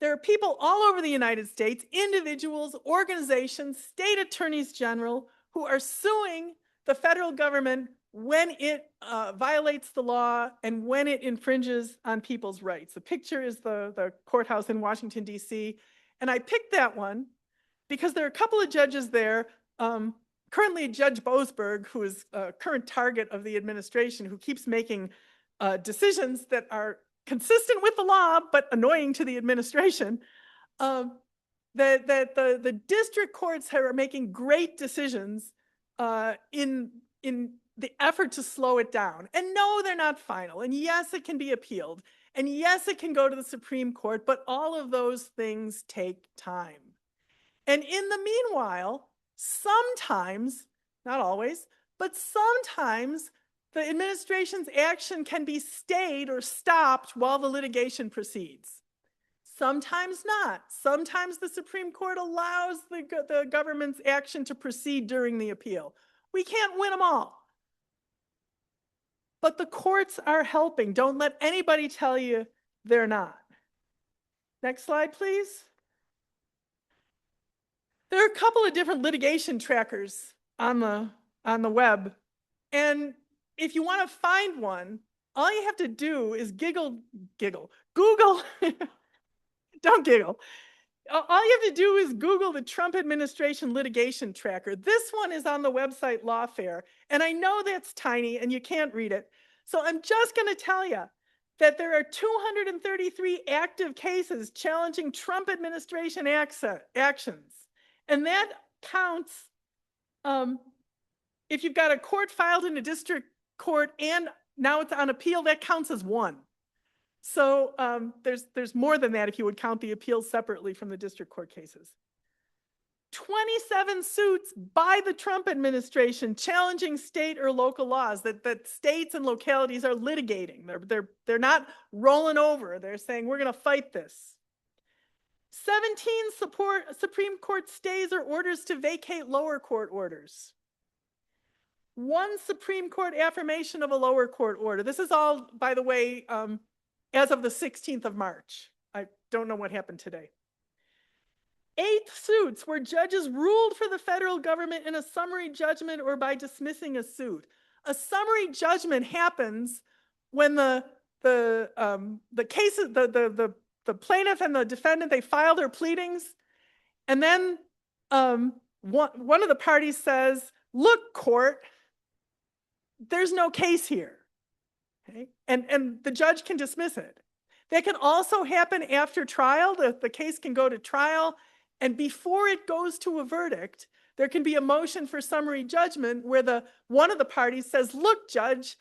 There are people all over the United States, individuals, organizations, state attorneys general, who are suing the federal government when it violates the law and when it infringes on people's rights. The picture is the courthouse in Washington, D.C. And I picked that one because there are a couple of judges there. Currently, Judge Boasberg, who is a current target of the administration, who keeps making decisions that are consistent with the law, but annoying to the administration, that the district courts are making great decisions in the effort to slow it down. And no, they're not final. And yes, it can be appealed. And yes, it can go to the Supreme Court, but all of those things take time. And in the meanwhile, sometimes, not always, but sometimes the administration's action can be stayed or stopped while the litigation proceeds. Sometimes not. Sometimes the Supreme Court allows the government's action to proceed during the appeal. We can't win them all. But the courts are helping. Don't let anybody tell you they're not. Next slide, please. There are a couple of different litigation trackers on the web. And if you want to find one, all you have to do is Google, don't giggle. All you have to do is Google the Trump administration litigation tracker. This one is on the website Lawfare. And I know that's tiny and you can't read it. So I'm just going to tell you that there are 233 active cases challenging Trump administration actions. And that counts if you've got a court filed in a district court and now it's on appeal, that counts as one. So there's more than that if you would count the appeals separately from the district court cases. 27 suits by the Trump administration challenging state or local laws that states and localities are litigating. They're not rolling over. They're saying, we're going to fight this. 17 Supreme Court stays or orders to vacate lower court orders. 1 Supreme Court affirmation of a lower court order. This is all, by the way, as of the 16th of March. I don't know what happened today. 8 suits where judges ruled for the federal government in a summary judgment or by dismissing a suit. A summary judgment happens when the plaintiff and the defendant, they file their pleadings, and then one of the parties says, look, court, there's no case here. Okay? And the judge can dismiss it. That can also happen after trial. The case can go to trial, and before it goes to a verdict, there can be a motion for summary judgment where one of the parties says, look, judge,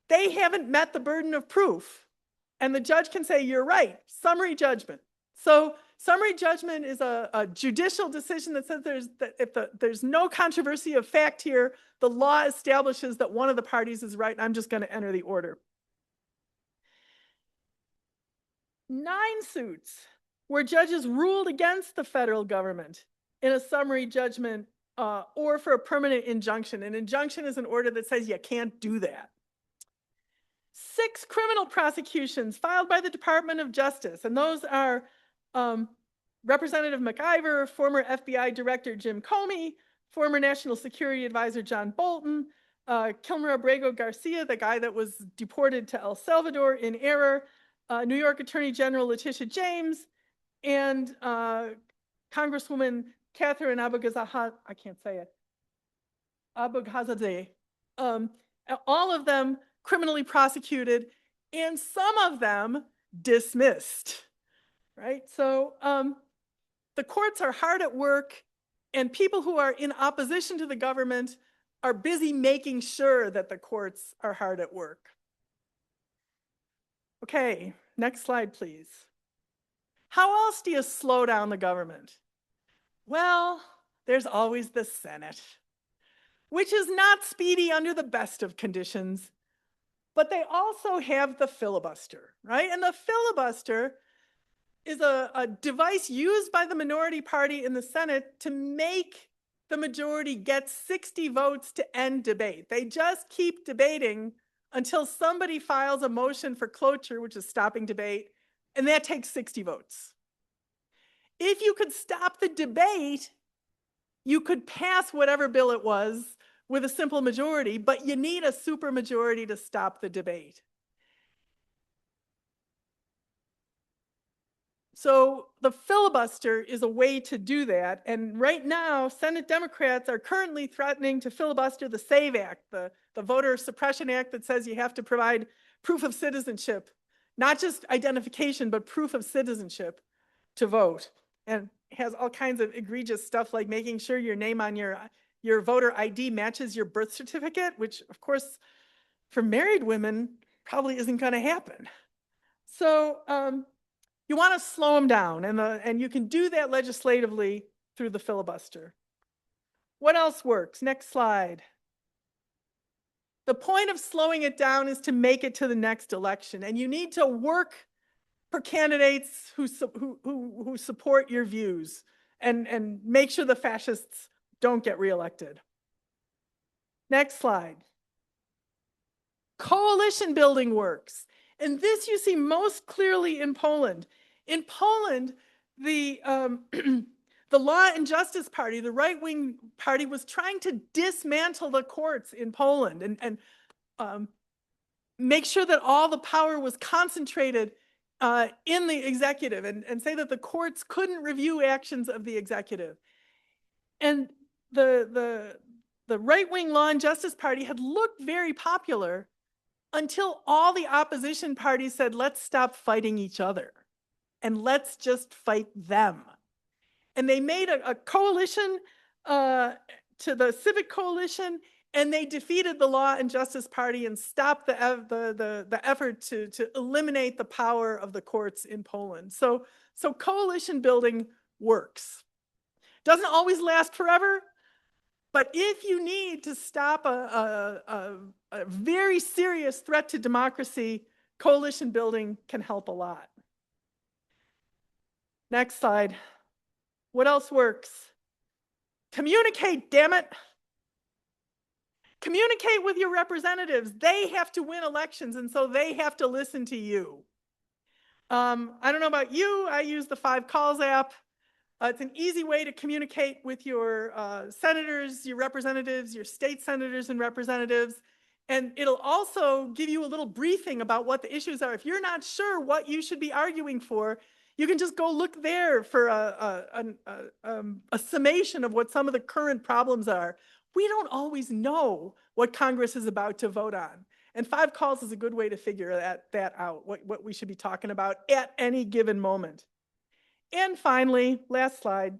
they haven't met the burden of proof. And the judge can say, you're right, summary judgment. So summary judgment is a judicial decision that says there's no controversy of fact here, the law establishes that one of the parties is right, and I'm just going to enter the order. 9 suits where judges ruled against the federal government in a summary judgment or for a permanent injunction. An injunction is an order that says you can't do that. 6 criminal prosecutions filed by the Department of Justice, and those are Representative McIver, former FBI Director Jim Comey, former National Security Advisor John Bolton, Kilmer Abrego Garcia, the guy that was deported to El Salvador in error, New York Attorney General Letitia James, and Congresswoman Catherine Abughazadeh, I can't say it, Abughazadeh. All of them criminally prosecuted, and some of them dismissed, right? So the courts are hard at work, and people who are in opposition to the government are busy making sure that the courts are hard at work. Okay, next slide, please. How else do you slow down the government? Well, there's always the Senate, which is not speedy under the best of conditions, but they also have the filibuster, right? And the filibuster is a device used by the minority party in the Senate to make the majority get 60 votes to end debate. They just keep debating until somebody files a motion for cloture, which is stopping debate, and that takes 60 votes. If you could stop the debate, you could pass whatever bill it was with a simple majority, but you need a supermajority to stop the debate. So the filibuster is a way to do that. And right now, Senate Democrats are currently threatening to filibuster the SAVE Act, the voter suppression act that says you have to provide proof of citizenship, not just identification, but proof of citizenship to vote. And has all kinds of egregious stuff like making sure your name on your voter ID matches your birth certificate, which of course for married women probably isn't going to happen. So you want to slow them down, and you can do that legislatively through the filibuster. What else works? Next slide. The point of slowing it down is to make it to the next election, and you need to work for candidates who support your views and make sure the fascists don't get reelected. Next slide. Coalition building works. And this you see most clearly in Poland. In Poland, the Law and Justice Party, the right-wing party, was trying to dismantle the courts in Poland and make sure that all the power was concentrated in the executive and say that the courts couldn't review actions of the executive. And the right-wing Law and Justice Party had looked very popular until all the opposition parties said, let's stop fighting each other and let's just fight them. And they made a coalition to the Civic Coalition, and they defeated the Law and Justice Party and stopped the effort to eliminate the power of the courts in Poland. So coalition building works. Doesn't always last forever, but if you need to stop a very serious threat to democracy, coalition building can help a lot. Next slide. What else works? Communicate, damn it. Communicate with your representatives. They have to win elections, and so they have to listen to you. I don't know about you, I use the 5 Calls app. It's an easy way to communicate with your senators, your representatives, your state senators and representatives. And it'll also give you a little briefing about what the issues are. If you're not sure what you should be arguing for, you can just go look there for a summation of what some of the current problems are. We don't always know what Congress is about to vote on. And 5 Calls is a good way to figure that out, what we should be talking about at any given moment. And finally, last slide,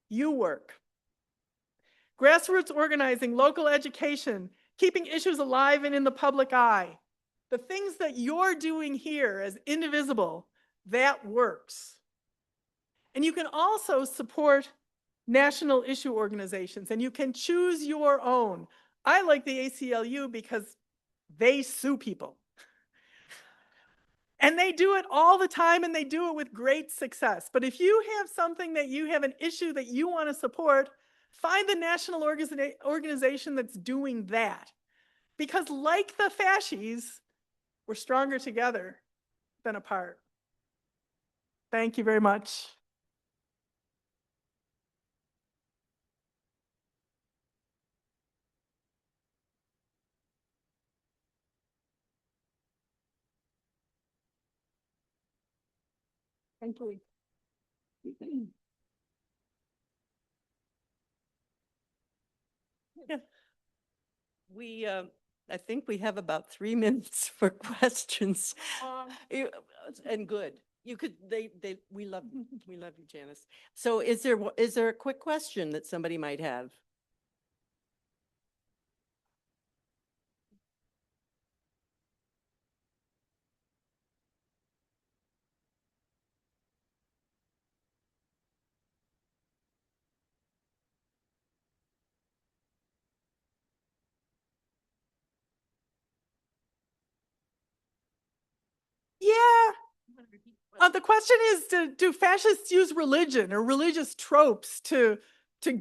you work. Grassroots organizing, local education, keeping issues alive and in the public eye. The things that you're doing here as Indivisible, that works. And you can also support national issue organizations, and you can choose your own. I like the ACLU because they sue people. And they do it all the time, and they do it with great success. But if you have something that you have an issue that you want to support, find the national organization that's doing that. Because like the fascies, we're stronger together than apart. Thank you very much. Thank you. Yeah. I think we have about 3 minutes for questions. And good. You could, we love you, Janice. So is there a quick question that somebody might have? Yeah. The question is, do fascists use religion or religious tropes to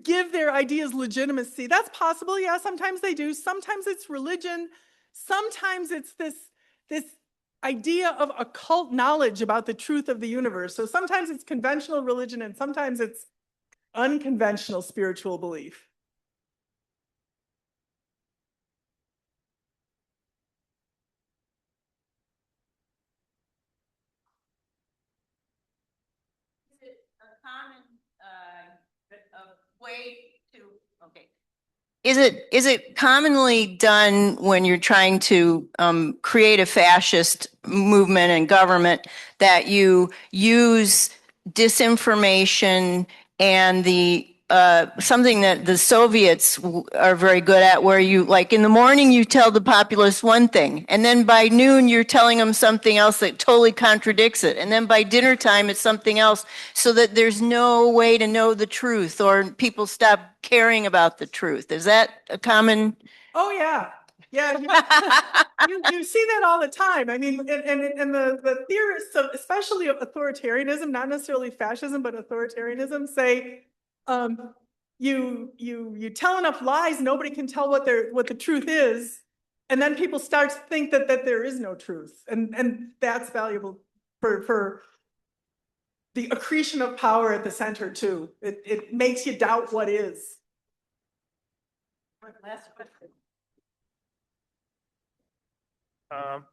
give their ideas legitimacy? That's possible. Yeah, sometimes they do. Sometimes it's religion. Sometimes it's this idea of occult knowledge about the truth of the universe. So sometimes it's conventional religion, and sometimes it's unconventional spiritual belief. Way to, okay. Is it commonly done when you're trying to create a fascist movement and government that you use disinformation and the something that the Soviets are very good at, where you, like, in the morning you tell the populace one thing, and then by noon you're telling them something else that totally contradicts it, and then by dinner time it's something else, so that there's no way to know the truth, or people stop caring about the truth. Is that a common? Oh yeah, yeah. You see that all the time. I mean, and the theorists of, especially of authoritarianism, not necessarily fascism, but authoritarianism, say, you tell enough lies, nobody can tell what the truth is, and then people start to think that there is no truth, and that's valuable for the accretion of power at the center too. It makes you doubt what is. Last question.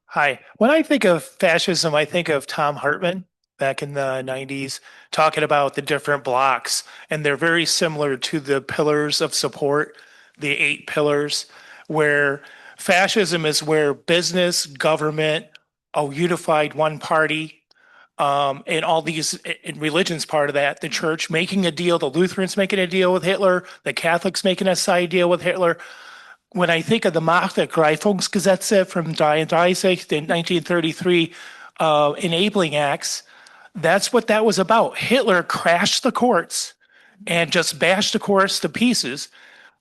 Hi. When I think of fascism, I think of Tom Hartman back in the 90s talking about the different blocks, and they're very similar to the pillars of support, the 8 pillars, where fascism is where business, government, a unified one party, and all these, and religion's part of that, the church making a deal, the Lutherans making a deal with Hitler, the Catholics making a side deal with Hitler. When I think of the Machtergreifungsgesetze from 1933, enabling acts, that's what that was about. Hitler crashed the courts and just bashed the courts to pieces.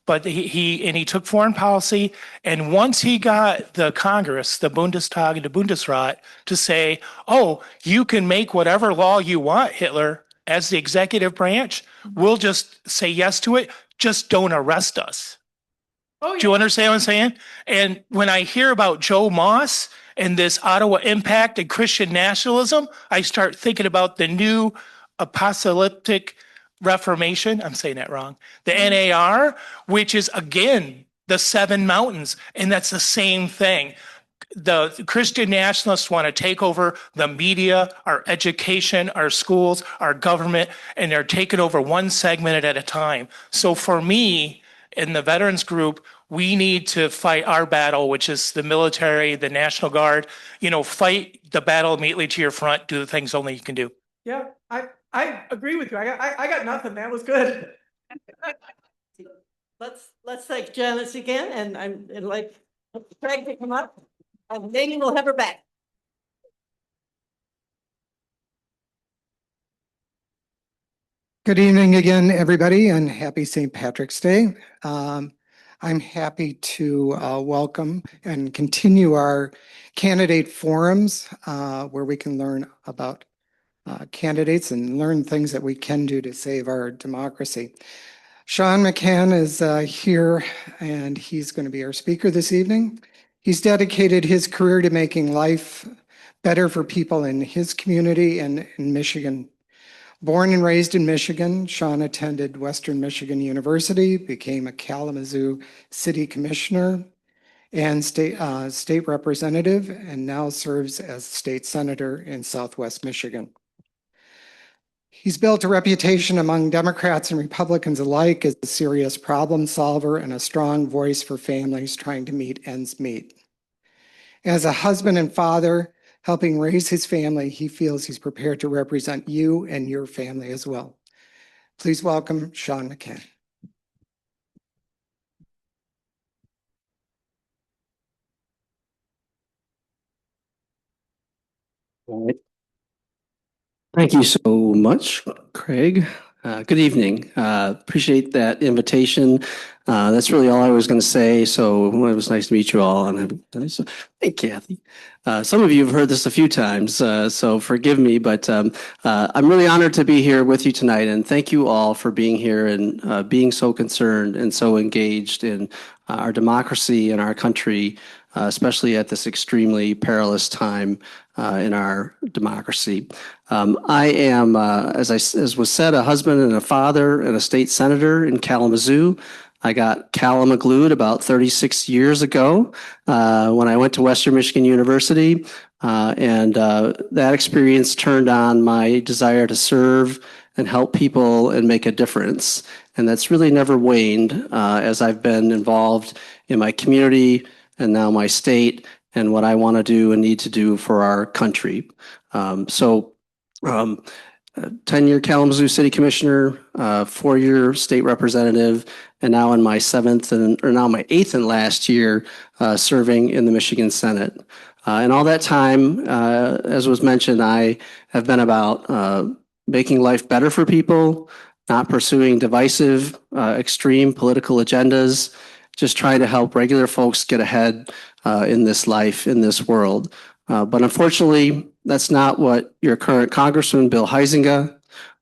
But he took foreign policy, and once he got the Congress, the Bundestag and the Bundesrat, to say, "Oh, you can make whatever law you want, Hitler, as the executive branch. We'll just say yes to it. Just don't arrest us." Oh, Do you understand what I'm saying? And when I hear about Joe Moss and this Ottawa Impact and Christian nationalism, I start thinking about the new apocalyptic Reformation. I'm saying that wrong. The NAR, which is again the 7 mountains. And that's the same thing. The Christian nationalists want to take over the media, our education, our schools, our government, and they're taking over one segment at a time. So for me, in the veterans group, we need to fight our battle, which is the military, the National Guard. Fight the battle immediately to your front. Do the things only you can do. Yeah, I agree with you. I got nothing. That was good. Let's thank Janice again, and I'd like Craig to come up, and maybe we'll have her back. Good evening again, everybody, and happy St. Patrick's Day. I'm happy to welcome and continue our candidate forums where we can learn about candidates and learn things that we can do to save our democracy. Sean McCann is here and he's going to be our speaker this evening. He's dedicated his career to making life better for people in his community and in Michigan. Born and raised in Michigan, Sean attended Western Michigan University, became a Kalamazoo City Commissioner and state representative, and now serves as state senator in Southwest Michigan. He's built a reputation among Democrats and Republicans alike as a serious problem solver and a strong voice for families trying to meet ends meet. As a husband and father, helping raise his family, he feels he's prepared to represent you and your family as well. Please welcome Sean McCann. All right. Thank you so much, Craig. Good evening. Appreciate that invitation. That's really all I was going to say. So it was nice to meet you all. And hey, Kathy. Some of you have heard this a few times, so forgive me, but I'm really honored to be here with you tonight. And thank you all for being here and being so concerned and so engaged in our democracy and our country, especially at this extremely perilous time in our democracy. I am, as was said, a husband and a father and a state senator in Kalamazoo. I got Kalamaglued about 36 years ago when I went to Western Michigan University, and that experience turned on my desire to serve and help people and make a difference. And that's really never waned as I've been involved in my community and now my state and what I want to do and need to do for our country. 10-year Kalamazoo City Commissioner, 4-year state representative, and now in my my eighth and last year serving in the Michigan Senate. And all that time, as was mentioned, I have been about making life better for people, not pursuing divisive, extreme political agendas, just trying to help regular folks get ahead in this life, in this world. But unfortunately, that's not what your current Congressman, Bill Huizenga,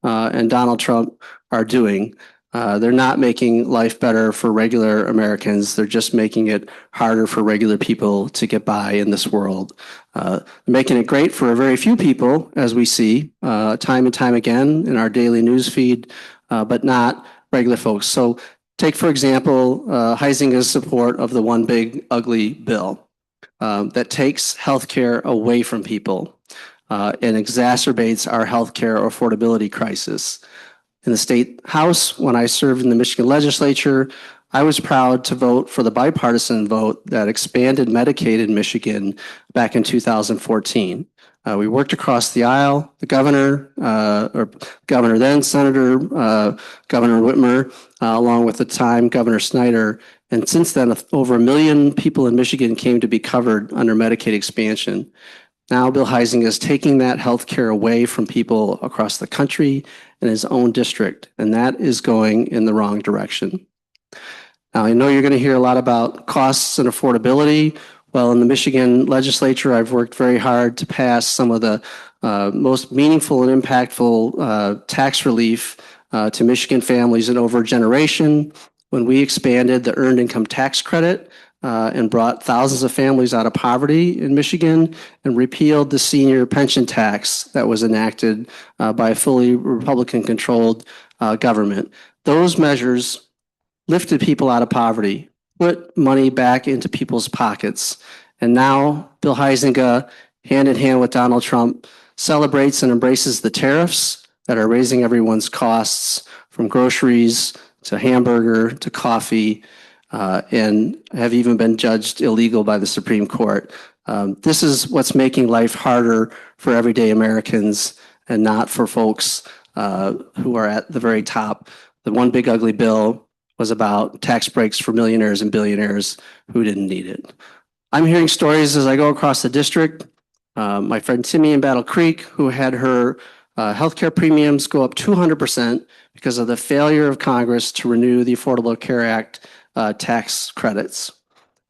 and Donald Trump are doing. They're not making life better for regular Americans. They're just making it harder for regular people to get by in this world. Making it great for a very few people, as we see time and time again in our daily news feed, but not regular folks. So take, for example, Huizenga's support of the One Big Ugly Bill that takes healthcare away from people and exacerbates our healthcare affordability crisis. In the state house, when I served in the Michigan legislature, I was proud to vote for the bipartisan vote that expanded Medicaid in Michigan back in 2014. We worked across the aisle, the governor, or governor then, Senator, Governor Whitmer, along with the time Governor Snyder. And since then, over 1 million people in Michigan came to be covered under Medicaid expansion. Now Bill Huizenga is taking that health care away from people across the country in his own district, and that is going in the wrong direction. Now, I know you're going to hear a lot about costs and affordability. Well, in the Michigan legislature, I've worked very hard to pass some of the most meaningful and impactful tax relief to Michigan families in over a generation. When we expanded the earned income tax credit and brought thousands of families out of poverty in Michigan and repealed the senior pension tax that was enacted by a fully Republican-controlled government. Those measures lifted people out of poverty, put money back into people's pockets. And now Bill Huizenga, hand in hand with Donald Trump, celebrates and embraces the tariffs that are raising everyone's costs from groceries to hamburger to coffee, and have even been judged illegal by the Supreme Court. This is what's making life harder for everyday Americans and not for folks who are at the very top. The One Big Ugly Bill was about tax breaks for millionaires and billionaires who didn't need it. I'm hearing stories as I go across the district. My friend Timmy in Battle Creek, who had her healthcare premiums go up 200% because of the failure of Congress to renew the Affordable Care Act tax credits.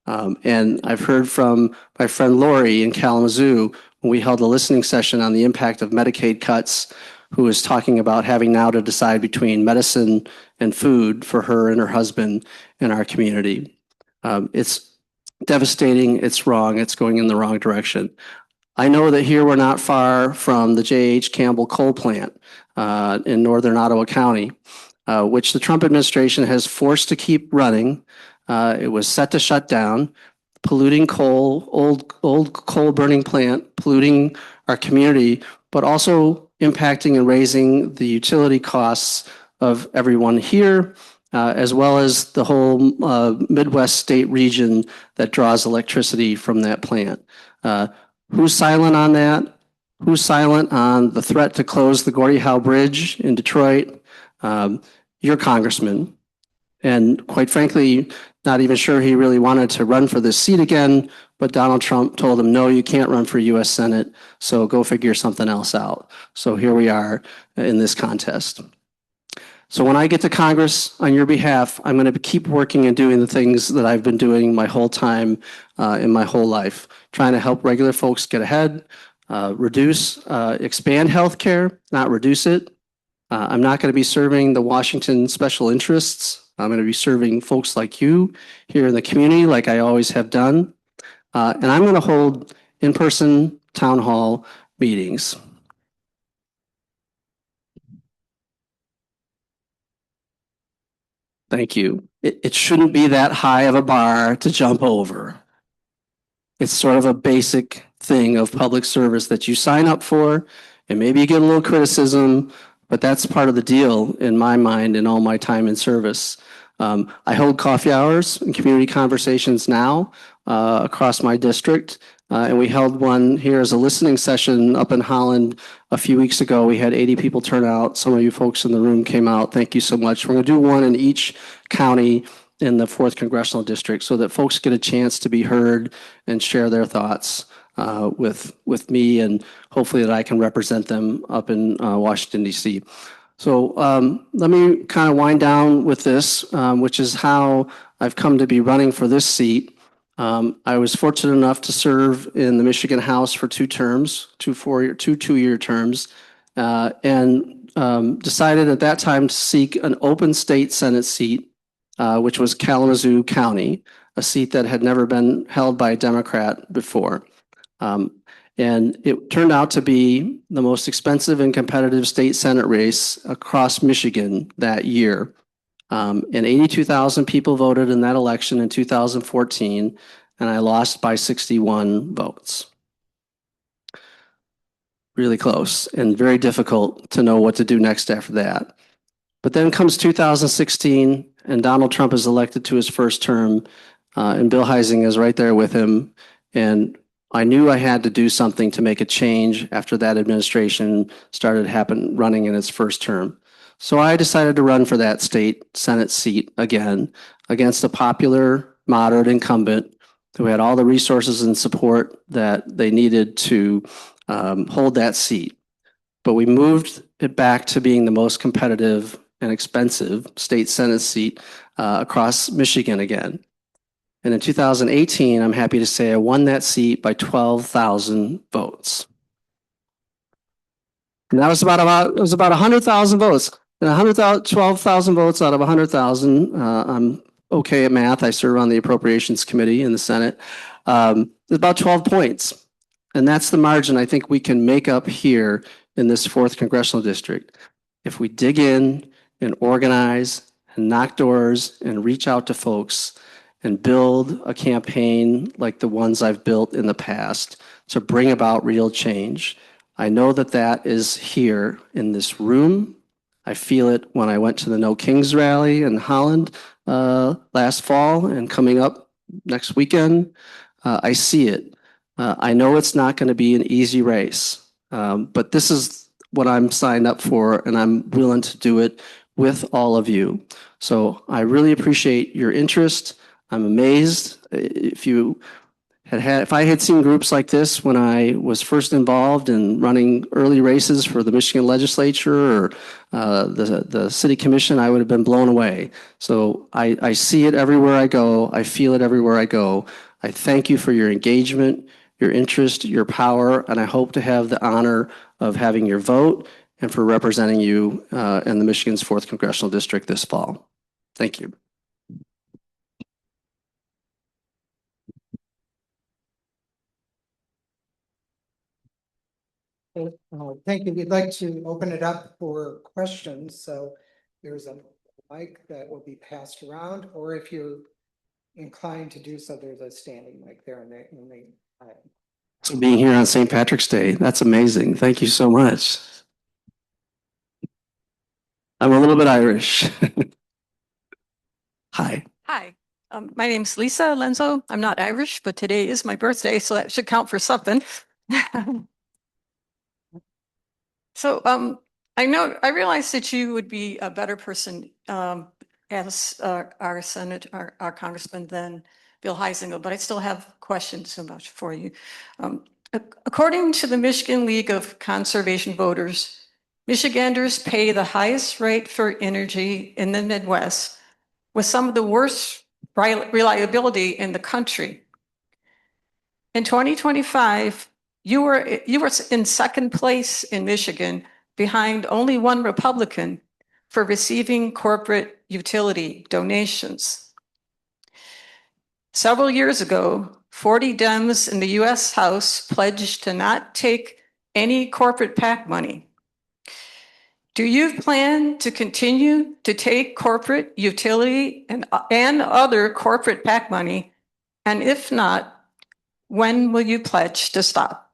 And I've heard from my friend Lori in Kalamazoo when we held a listening session on the impact of Medicaid cuts, who was talking about having now to decide between medicine and food for her and her husband in our community. It's devastating. It's wrong. It's going in the wrong direction. I know that here we're not far from the J.H. Campbell coal plant in northern Ottawa County, which the Trump administration has forced to keep running. It was set to shut down, polluting coal, old coal burning plant, polluting our community, but also impacting and raising the utility costs of everyone here, as well as the whole Midwest state region that draws electricity from that plant. Who's silent on that? Who's silent on the threat to close the Gordie Howe Bridge in Detroit? Your congressman. And quite frankly, not even sure he really wanted to run for this seat again, but Donald Trump told him, no, you can't run for US Senate, so go figure something else out. So here we are in this contest. So when I get to Congress on your behalf, I'm going to keep working and doing the things that I've been doing my whole time in my whole life, trying to help regular folks get ahead, expand healthcare, not reduce it. I'm not going to be serving the Washington special interests. I'm going to be serving folks like you here in the community like I always have done. And I'm going to hold in-person town hall meetings. Thank you. It shouldn't be that high of a bar to jump over. It's sort of a basic thing of public service that you sign up for, and maybe you get a little criticism, but that's part of the deal in my mind in all my time in service. I hold coffee hours and community conversations now across my district. And we held one here as a listening session up in Holland a few weeks ago. We had 80 people turn out. Some of you folks in the room came out. Thank you so much. We're going to do one in each county in the 4th Congressional District so that folks get a chance to be heard and share their thoughts with me, and hopefully that I can represent them up in Washington, D.C. So let me kind of wind down with this, which is how I've come to be running for this seat. I was fortunate enough to serve in the Michigan House for 2 terms, 2 two-year terms, and decided at that time to seek an open state Senate seat, which was Kalamazoo County, a seat that had never been held by a Democrat before. And it turned out to be the most expensive and competitive state Senate race across Michigan that year. And 82,000 people voted in that election in 2014, and I lost by 61 votes. Really close and very difficult to know what to do next after that. But then comes 2016, and Donald Trump is elected to his first term, and Bill Huizenga is right there with him. And I knew I had to do something to make a change after that administration started running in its first term. So I decided to run for that state Senate seat again against a popular, moderate incumbent who had all the resources and support that they needed to hold that seat. But we moved it back to being the most competitive and expensive state Senate seat across Michigan again. And in 2018, I'm happy to say I won that seat by 12,000 votes. And that was about 100,000 votes. And 12,000 votes out of 100,000. I'm okay at math. I serve on the Appropriations Committee in the Senate. It's about 12 points. And that's the margin I think we can make up here in this 4th Congressional District. If we dig in and organize and knock doors and reach out to folks and build a campaign like the ones I've built in the past to bring about real change. I know that that is here in this room. I feel it when I went to the No Kings rally in Holland last fall and coming up next weekend. I see it. I know it's not going to be an easy race, but this is what I'm signed up for, and I'm willing to do it with all of you. So I really appreciate your interest. I'm amazed if you if I had seen groups like this when I was first involved in running early races for the Michigan legislature or the city commission, I would have been blown away. So I see it everywhere I go. I feel it everywhere I go. I thank you for your engagement, your interest, your power, and I hope to have the honor of having your vote and for representing you in the Michigan's 4th Congressional District this fall. Thank you. Thank you. We'd like to open it up for questions. So there's a mic that will be passed around, or if you're inclined to do so, there's a standing mic there in the So being here on St. Patrick's Day, that's amazing. Thank you so much. I'm a little bit Irish. Hi. Hi, my name's Lisa Lenzo. I'm not Irish, but today is my birthday, so that should count for something. So I realized that you would be a better person as our senator, our congressman than Bill Huizenga, but I still have questions so much for you. According to the Michigan League of Conservation Voters, Michiganders pay the highest rate for energy in the Midwest, with some of the worst reliability in the country. In 2025, you were in second place in Michigan, behind only one Republican, for receiving corporate utility donations. Several years ago, 40 Dems in the U.S. House pledged to not take any corporate PAC money. Do you plan to continue to take corporate utility and other corporate PAC money? And if not, when will you pledge to stop?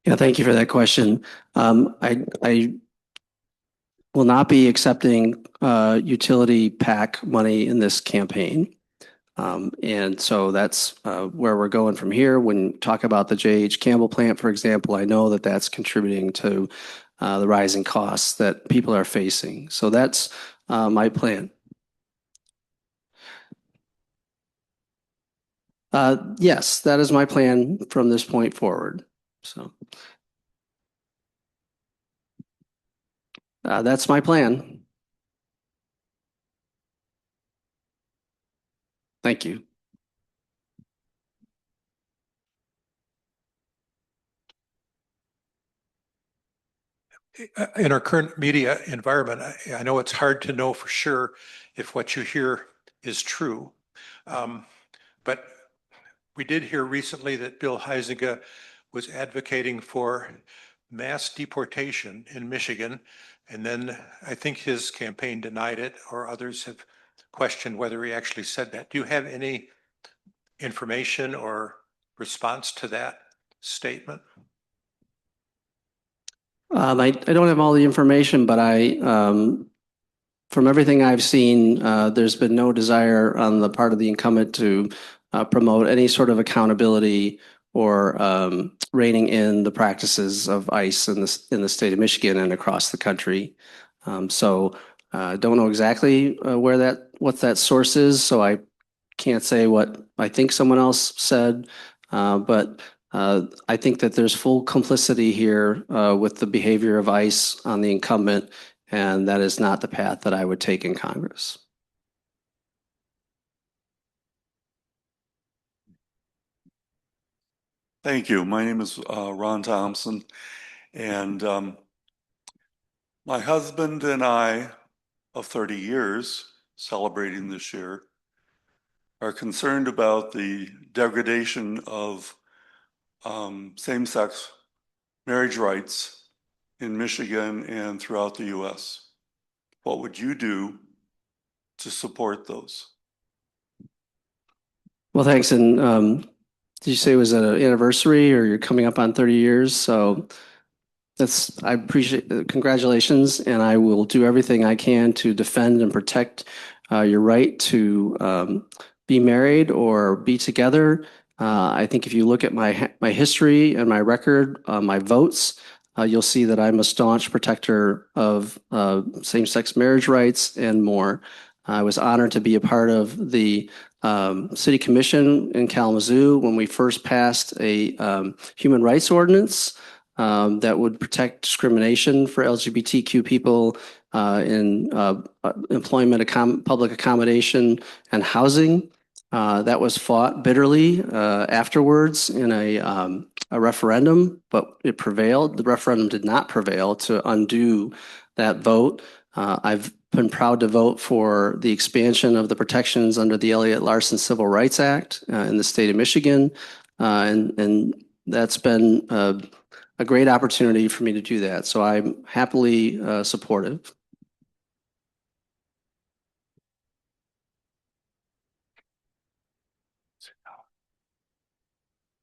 Yeah, thank you for that question. I will not be accepting utility PAC money in this campaign. And so that's where we're going from here. When you talk about the J.H. Campbell plant, for example, I know that that's contributing to the rising costs that people are facing. So that's my plan. Yes, that is my plan from this point forward. So that's my plan. Thank you. In our current media environment, I know it's hard to know for sure if what you hear is true. But we did hear recently that Bill Huizenga was advocating for mass deportation in Michigan. And then I think his campaign denied it, or others have questioned whether he actually said that. Do you have any information or response to that statement? I don't have all the information, but from everything I've seen, there's been no desire on the part of the incumbent to promote any sort of accountability or reining in the practices of ICE in the state of Michigan and across the country. So I don't know exactly what that source is, so I can't say what I think someone else said, but I think that there's full complicity here with the behavior of ICE on the incumbent, and that is not the path that I would take in Congress. Thank you. My name is Ron Thompson, and my husband and I, of 30 years, celebrating this year, are concerned about the degradation of same-sex marriage rights in Michigan and throughout the U.S. What would you do to support those? Well, thanks. And did you say it was an anniversary or you're coming up on 30 years? So I appreciate congratulations, and I will do everything I can to defend and protect your right to be married or be together. I think if you look at my history and my record, my votes, you'll see that I'm a staunch protector of same-sex marriage rights and more. I was honored to be a part of the City Commission in Kalamazoo when we first passed a human rights ordinance that would protect discrimination for LGBTQ people in employment, public accommodation, and housing. That was fought bitterly afterwards in a referendum, but it prevailed. The referendum did not prevail to undo that vote. I've been proud to vote for the expansion of the protections under the Elliott Larson Civil Rights Act in the state of Michigan. And that's been a great opportunity for me to do that. So I'm happily supportive.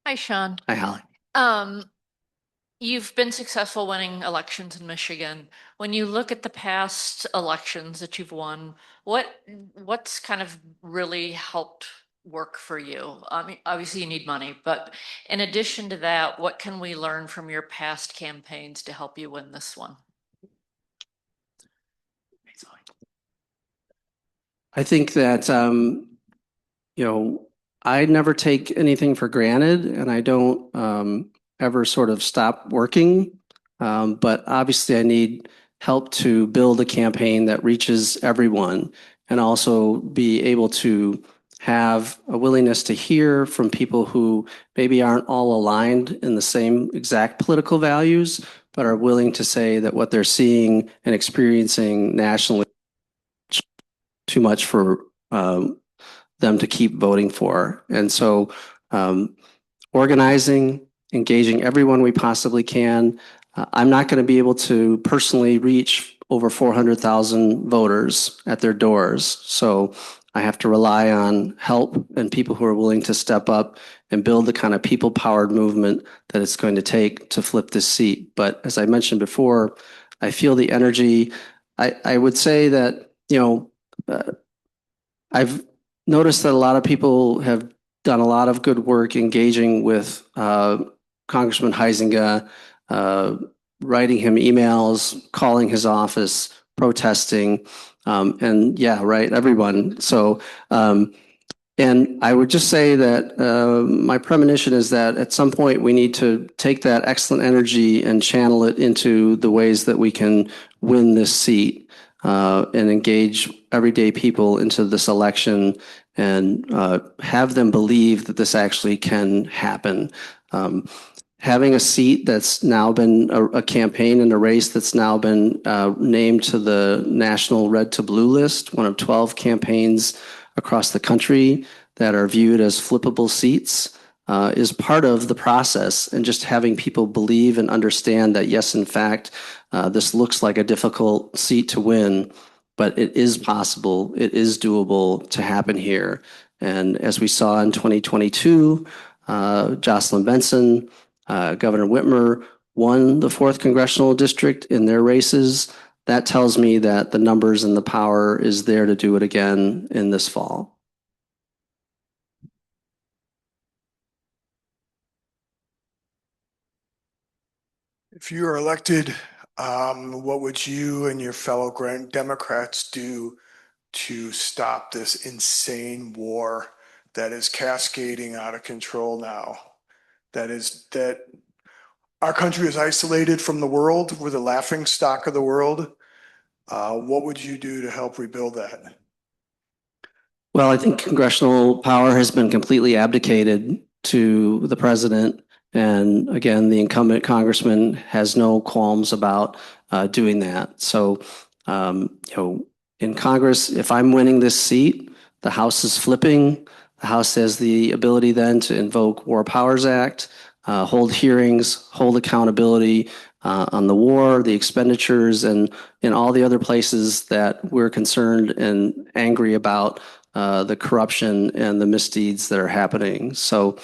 Hi, Sean. Hi, Holly. You've been successful winning elections in Michigan. When you look at the past elections that you've won, what's kind of really helped work for you? I mean, obviously you need money, but in addition to that, what can we learn from your past campaigns to help you win this one? I think that, I never take anything for granted and I don't ever sort of stop working. But obviously I need help to build a campaign that reaches everyone and also be able to have a willingness to hear from people who maybe aren't all aligned in the same exact political values, but are willing to say that what they're seeing and experiencing nationally is too much for them to keep voting for. And so organizing, engaging everyone we possibly can. I'm not going to be able to personally reach over 400,000 voters at their doors. So I have to rely on help and people who are willing to step up and build the kind of people-powered movement that it's going to take to flip this seat. But as I mentioned before, I feel the energy. I would say that, I've noticed that a lot of people have done a lot of good work engaging with Congressman Huizenga, writing him emails, calling his office, protesting, and yeah, right, everyone. So, and I would just say that my premonition is that at some point we need to take that excellent energy and channel it into the ways that we can win this seat and engage everyday people into this election and have them believe that this actually can happen. Having a seat that's now been a campaign and a race that's now been named to the National Red to Blue list, one of 12 campaigns across the country that are viewed as flippable seats, is part of the process. And just having people believe and understand that, yes, in fact, this looks like a difficult seat to win, but it is possible, it is doable to happen here. And as we saw in 2022, Jocelyn Benson, Governor Whitmer won the 4th Congressional District in their races. That tells me that the numbers and the power is there to do it again in this fall. If you are elected, what would you and your fellow Democrats do to stop this insane war that is cascading out of control now? That our country is isolated from the world. We're the laughing stock of the world. What would you do to help rebuild that? Well, I think congressional power has been completely abdicated to the president. And again, the incumbent congressman has no qualms about doing that. So, in Congress, if I'm winning this seat, the House is flipping. The House has the ability then to invoke War Powers Act, hold hearings, hold accountability on the war, the expenditures, and in all the other places that we're concerned and angry about the corruption and the misdeeds that are happening. So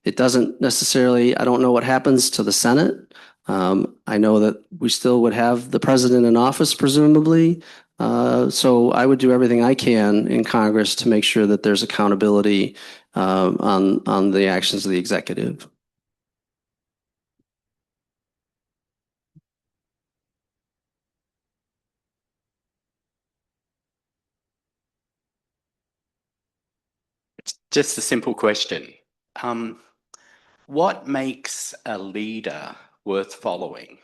it doesn't necessarily, I don't know what happens to the Senate. I know that we still would have the president in office, presumably. So I would do everything I can in Congress to make sure that there's accountability on the actions of the executive. Just a simple question. What makes a leader worth following?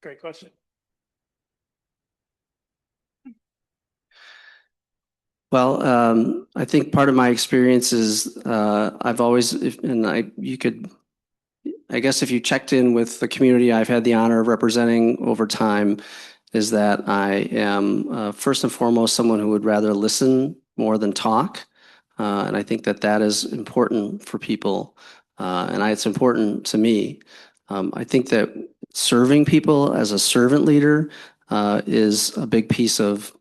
Great question. Well, I think part of my experience is I've always, I guess if you checked in with the community I've had the honor of representing over time, is that I am first and foremost someone who would rather listen more than talk. And I think that that is important for people. It's important to me. I think that serving people as a servant leader is a big piece of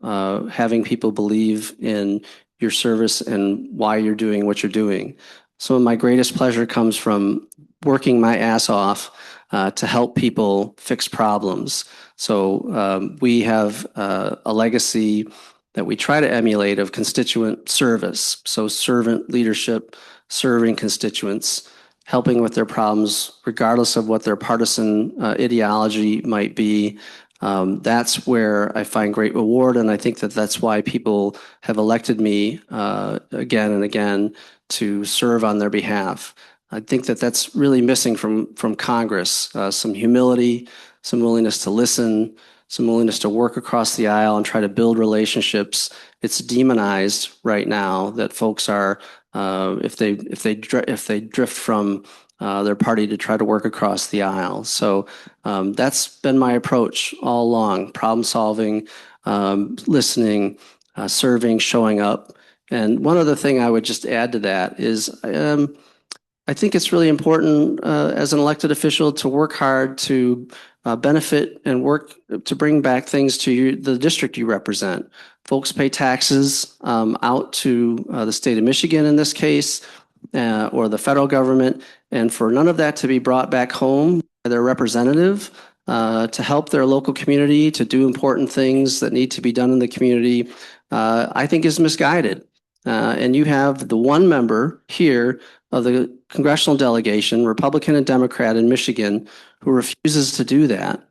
having people believe in your service and why you're doing what you're doing. Some of my greatest pleasure comes from working my ass off to help people fix problems. So we have a legacy that we try to emulate of constituent service. So servant leadership, serving constituents, helping with their problems, regardless of what their partisan ideology might be. That's where I find great reward, and I think that that's why people have elected me again and again to serve on their behalf. I think that that's really missing from Congress, some humility, some willingness to listen, some willingness to work across the aisle and try to build relationships. It's demonized right now that folks are, if they drift from their party to try to work across the aisle. So that's been my approach all along: problem solving, listening, serving, showing up. And one other thing I would just add to that is I think it's really important as an elected official to work hard to benefit and work to bring back things to the district you represent. Folks pay taxes out to the state of Michigan in this case, or the federal government, and for none of that to be brought back home by their representative to help their local community, to do important things that need to be done in the community, I think is misguided. And you have the one member here of the congressional delegation, Republican and Democrat in Michigan, who refuses to do that.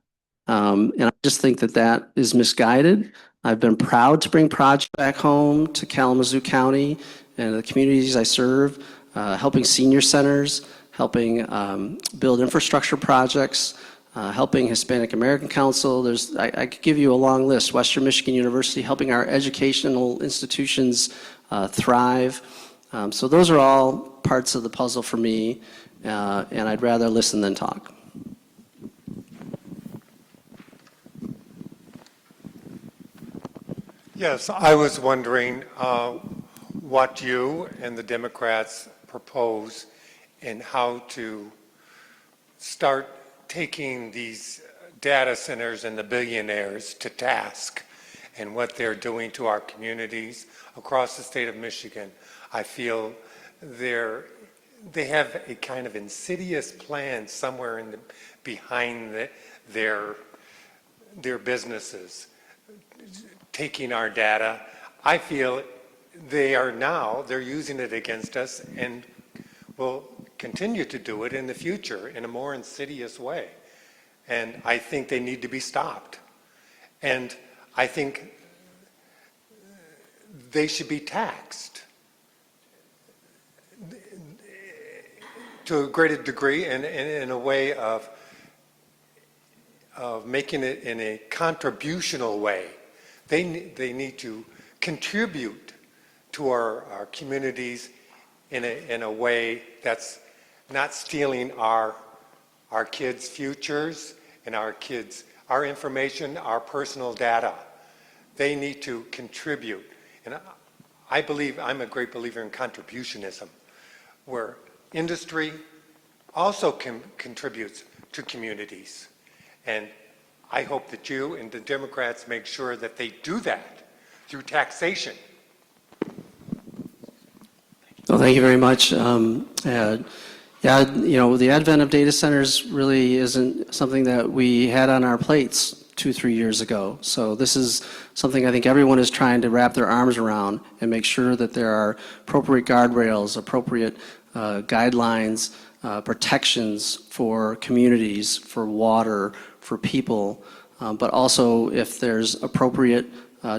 And I just think that that is misguided. I've been proud to bring projects back home to Kalamazoo County and the communities I serve, helping senior centers, helping build infrastructure projects, helping Hispanic American Council. I could give you a long list. Western Michigan University, helping our educational institutions thrive. So those are all parts of the puzzle for me, and I'd rather listen than talk. Yes, I was wondering what you and the Democrats propose and how to start taking these data centers and the billionaires to task and what they're doing to our communities across the state of Michigan. I feel they have a kind of insidious plan somewhere behind their businesses, taking our data. I feel they're using it against us and will continue to do it in the future in a more insidious way. And I think they need to be stopped. And I think they should be taxed to a greater degree and in a way of making it in a contributional way. They need to contribute to our communities in a way that's not stealing our kids' futures and our information, our personal data. They need to contribute. And I'm a great believer in contributionism, where industry also contributes to communities. And I hope that you and the Democrats make sure that they do that through taxation. Well, thank you very much. Yeah, the advent of data centers really isn't something that we had on our plates 2-3 years ago. So this is something I think everyone is trying to wrap their arms around and make sure that there are appropriate guardrails, appropriate guidelines, protections for communities, for water, for people, but also if there's appropriate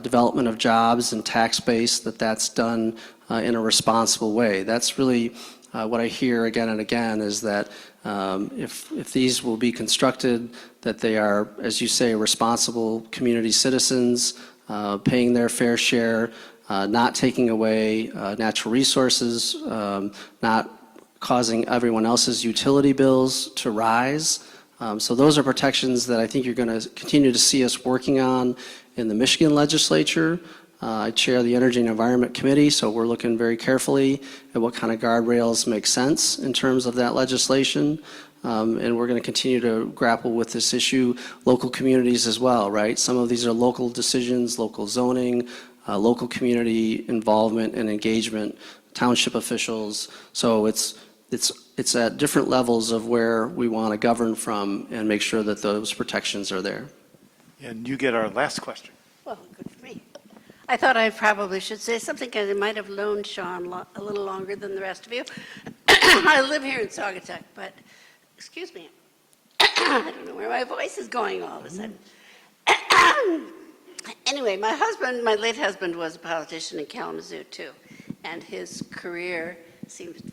development of jobs and tax base, that's done in a responsible way. That's really what I hear again and again, is that if these will be constructed, that they are, as you say, responsible community citizens, paying their fair share, not taking away natural resources, not causing everyone else's utility bills to rise. So those are protections that I think you're going to continue to see us working on in the Michigan legislature. I chair the Energy and Environment Committee, so we're looking very carefully at what kind of guardrails make sense in terms of that legislation. And we're going to continue to grapple with this issue, local communities as well, right? Some of these are local decisions, local zoning, local community involvement and engagement, township officials. So it's at different levels of where we want to govern from and make sure that those protections are there. And you get our last question. Well, good for me. I thought I probably should say something because I might have known Sean a little longer than the rest of you. I live here in Saugatuck, but excuse me, I don't know where my voice is going all of a sudden. Anyway, my late husband was a politician in Kalamazoo too, and his career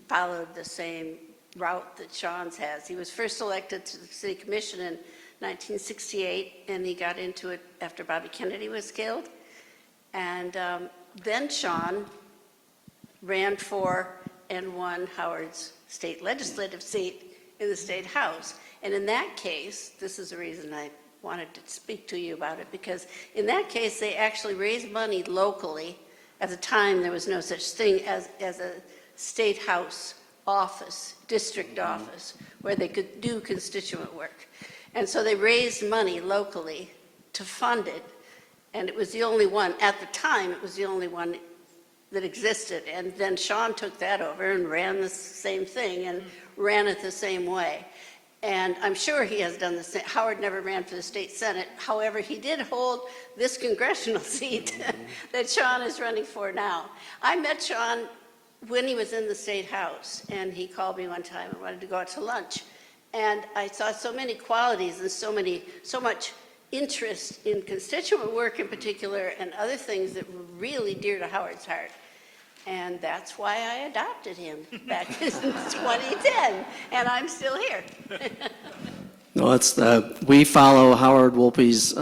followed the same route that Sean's has. He was first elected to the city commission in 1968, and he got into it after Bobby Kennedy was killed. And then Sean ran for and won Howard's state legislative seat in the state house. And in that case, this is the reason I wanted to speak to you about it, because in that case, they actually raised money locally. At the time, there was no such thing as a state house office, district office, where they could do constituent work. And so they raised money locally to fund it. And it was the only one, at the time, it was the only one that existed. And then Sean took that over and ran the same thing and ran it the same way. And I'm sure he has done the same. Howard never ran for the state senate. However, he did hold this congressional seat that Sean is running for now. I met Sean when he was in the state house, and he called me one time and wanted to go out to lunch. And I saw so many qualities and so much interest in constituent work in particular and other things that were really dear to Howard's heart. And that's why I adopted him back in 2010, and I'm still here. No, we follow Howard Wolpe's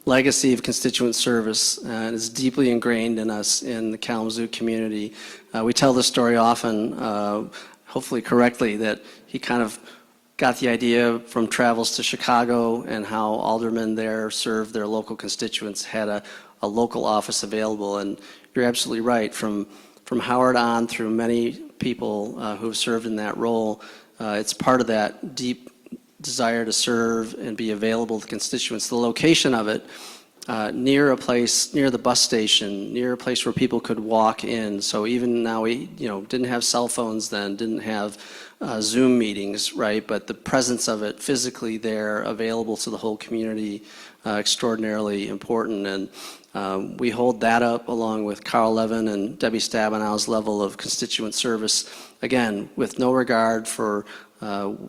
legacy of constituent service, and it's deeply ingrained in us in the Kalamazoo community. We tell the story often, hopefully correctly, that he kind of got the idea from travels to Chicago and how aldermen there served their local constituents, had a local office available. And you're absolutely right. From Howard on through many people who have served in that role, it's part of that deep desire to serve and be available to constituents. The location of it, near the bus station, near a place where people could walk in. So even now, we didn't have cell phones then, didn't have Zoom meetings, right? But the presence of it physically there, available to the whole community, extraordinarily important. And we hold that up along with Carl Levin and Debbie Stabenow's level of constituent service, again, with no regard for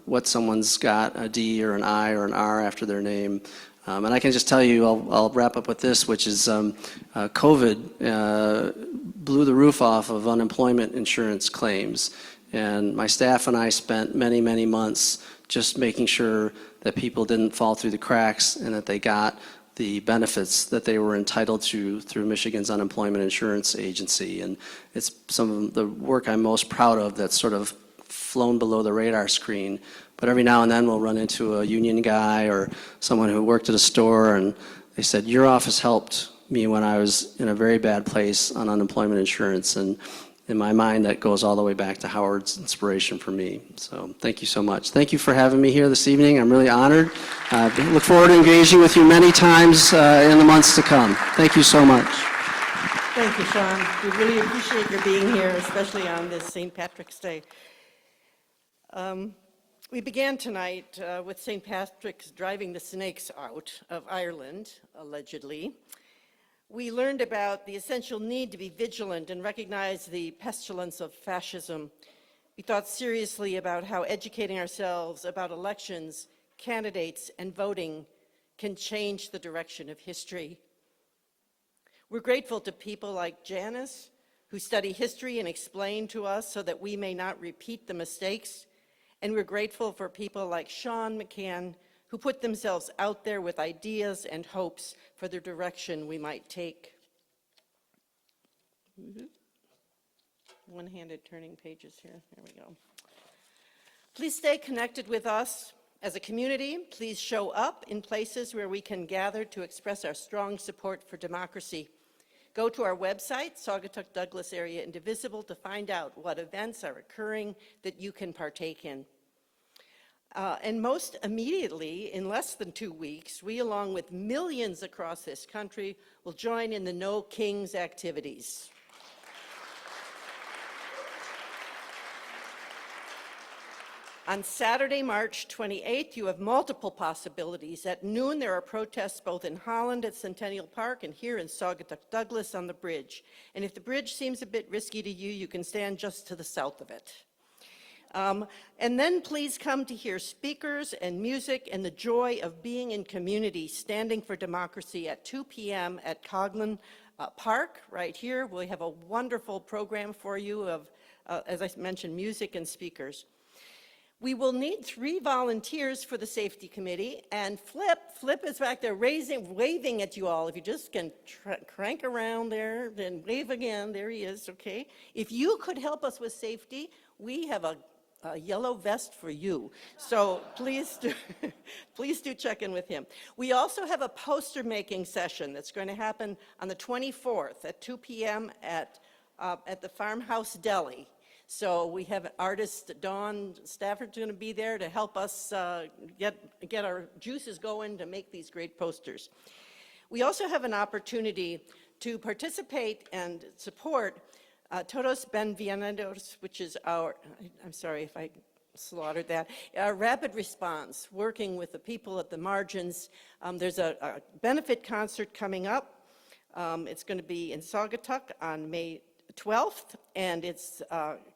what someone's got, a D or an I or an R after their name. And I can just tell you, I'll wrap up with this, which is COVID blew the roof off of unemployment insurance claims. And my staff and I spent many, many months just making sure that people didn't fall through the cracks and that they got the benefits that they were entitled to through Michigan's Unemployment Insurance Agency. And it's some of the work I'm most proud of that's sort of flown below the radar screen. But every now and then we'll run into a union guy or someone who worked at a store, and they said, your office helped me when I was in a very bad place on unemployment insurance. And in my mind, that goes all the way back to Howard's inspiration for me. So thank you so much. Thank you for having me here this evening. I'm really honored. Look forward to engaging with you many times in the months to come. Thank you so much. Thank you, Sean. We really appreciate your being here, especially on this St. Patrick's Day. We began tonight with St. Patrick's driving the snakes out of Ireland, allegedly. We learned about the essential need to be vigilant and recognize the pestilence of fascism. We thought seriously about how educating ourselves about elections, candidates, and voting can change the direction of history. We're grateful to people like Janis, who study history and explain to us so that we may not repeat the mistakes. And we're grateful for people like Sean McCann, who put themselves out there with ideas and hopes for the direction we might take. One-handed turning pages here. There we go. Please stay connected with us as a community. Please show up in places where we can gather to express our strong support for democracy. Go to our website, Saugatuck Douglas Area Indivisible, to find out what events are occurring that you can partake in. And most immediately, in less than 2 weeks, we, along with millions across this country, will join in the No Kings activities. On Saturday, March 28th, you have multiple possibilities. At noon, there are protests both in Holland at Centennial Park and here in Saugatuck Douglas on the bridge. And if the bridge seems a bit risky to you, you can stand just to the south of it. And then please come to hear speakers and music and the joy of being in community, standing for democracy at 2 p.m. at Coghlan Park, right here. We have a wonderful program for you of, as I mentioned, music and speakers. We will need 3 volunteers for the safety committee, and Flip is back there waving at you all. If you just can crank around there, then wave again. There he is, okay? If you could help us with safety, we have a yellow vest for you. So please do check in with him. We also have a poster making session that's going to happen on the 24th at 2 p.m. at the Farmhouse Deli. So we have artist Dawn Stafford going to be there to help us get our juices going to make these great posters. We also have an opportunity to participate and support Todos Benvenidos, which is our, I'm sorry if I slaughtered that, our rapid response, working with the people at the margins. There's a benefit concert coming up. It's going to be in Saugatuck on May 12th, and it's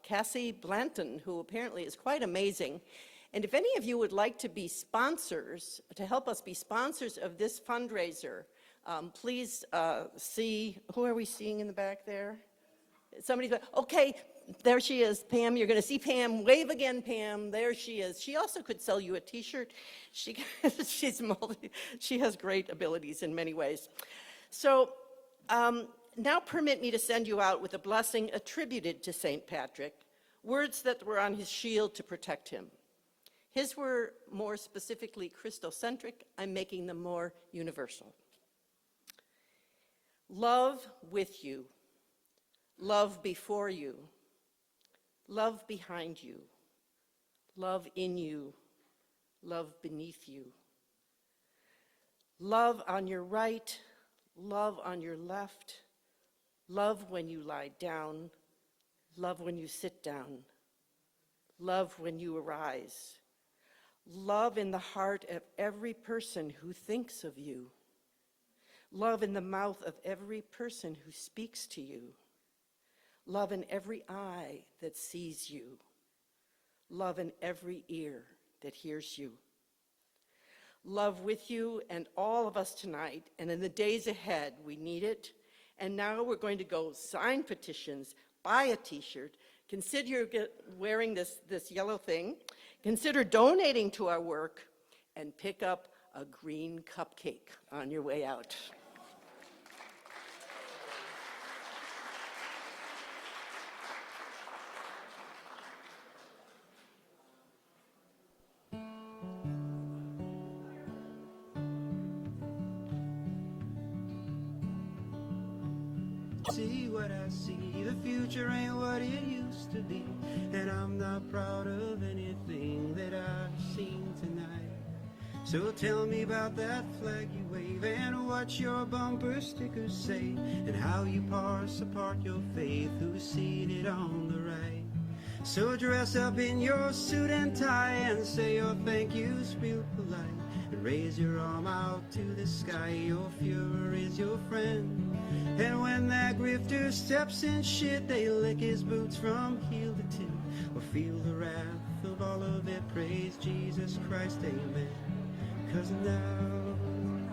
Cassie Blanton, who apparently is quite amazing. And if any of you would like to be sponsors, to help us be sponsors of this fundraiser, please see, who are we seeing in the back there? Somebody's, okay, there she is, Pam. You're going to see Pam. Wave again, Pam. There she is. She also could sell you a T-shirt. She has great abilities in many ways. So, now permit me to send you out with a blessing attributed to St. Patrick, words that were on his shield to protect him. His were more specifically Christocentric. I'm making them more universal. Love with you, love before you, love behind you, love in you, love beneath you. Love on your right, love on your left, love when you lie down, love when you sit down, love when you arise, love in the heart of every person who thinks of you, love in the mouth of every person who speaks to you, love in every eye that sees you, love in every ear that hears you. Love with you and all of us tonight, and in the days ahead, we need it. And now we're going to go sign petitions, buy a T-shirt, consider wearing this yellow thing, consider donating to our work, and pick up a green cupcake on your way out. See what I see, the future ain't what it used to be, and I'm not proud of anything that I've seen tonight. So tell me about that flag you wave, and what your bumper stickers say, and how you parse apart your faith, who's seated on the right. So dress up in your suit and tie, and say your thank yous real polite, and raise your arm out to the sky, your Fuhrer is your friend. And when that grifter steps in shit, they lick his boots from heel to tip, or feel the wrath of all of it. Praise Jesus Christ, amen. 'Cause now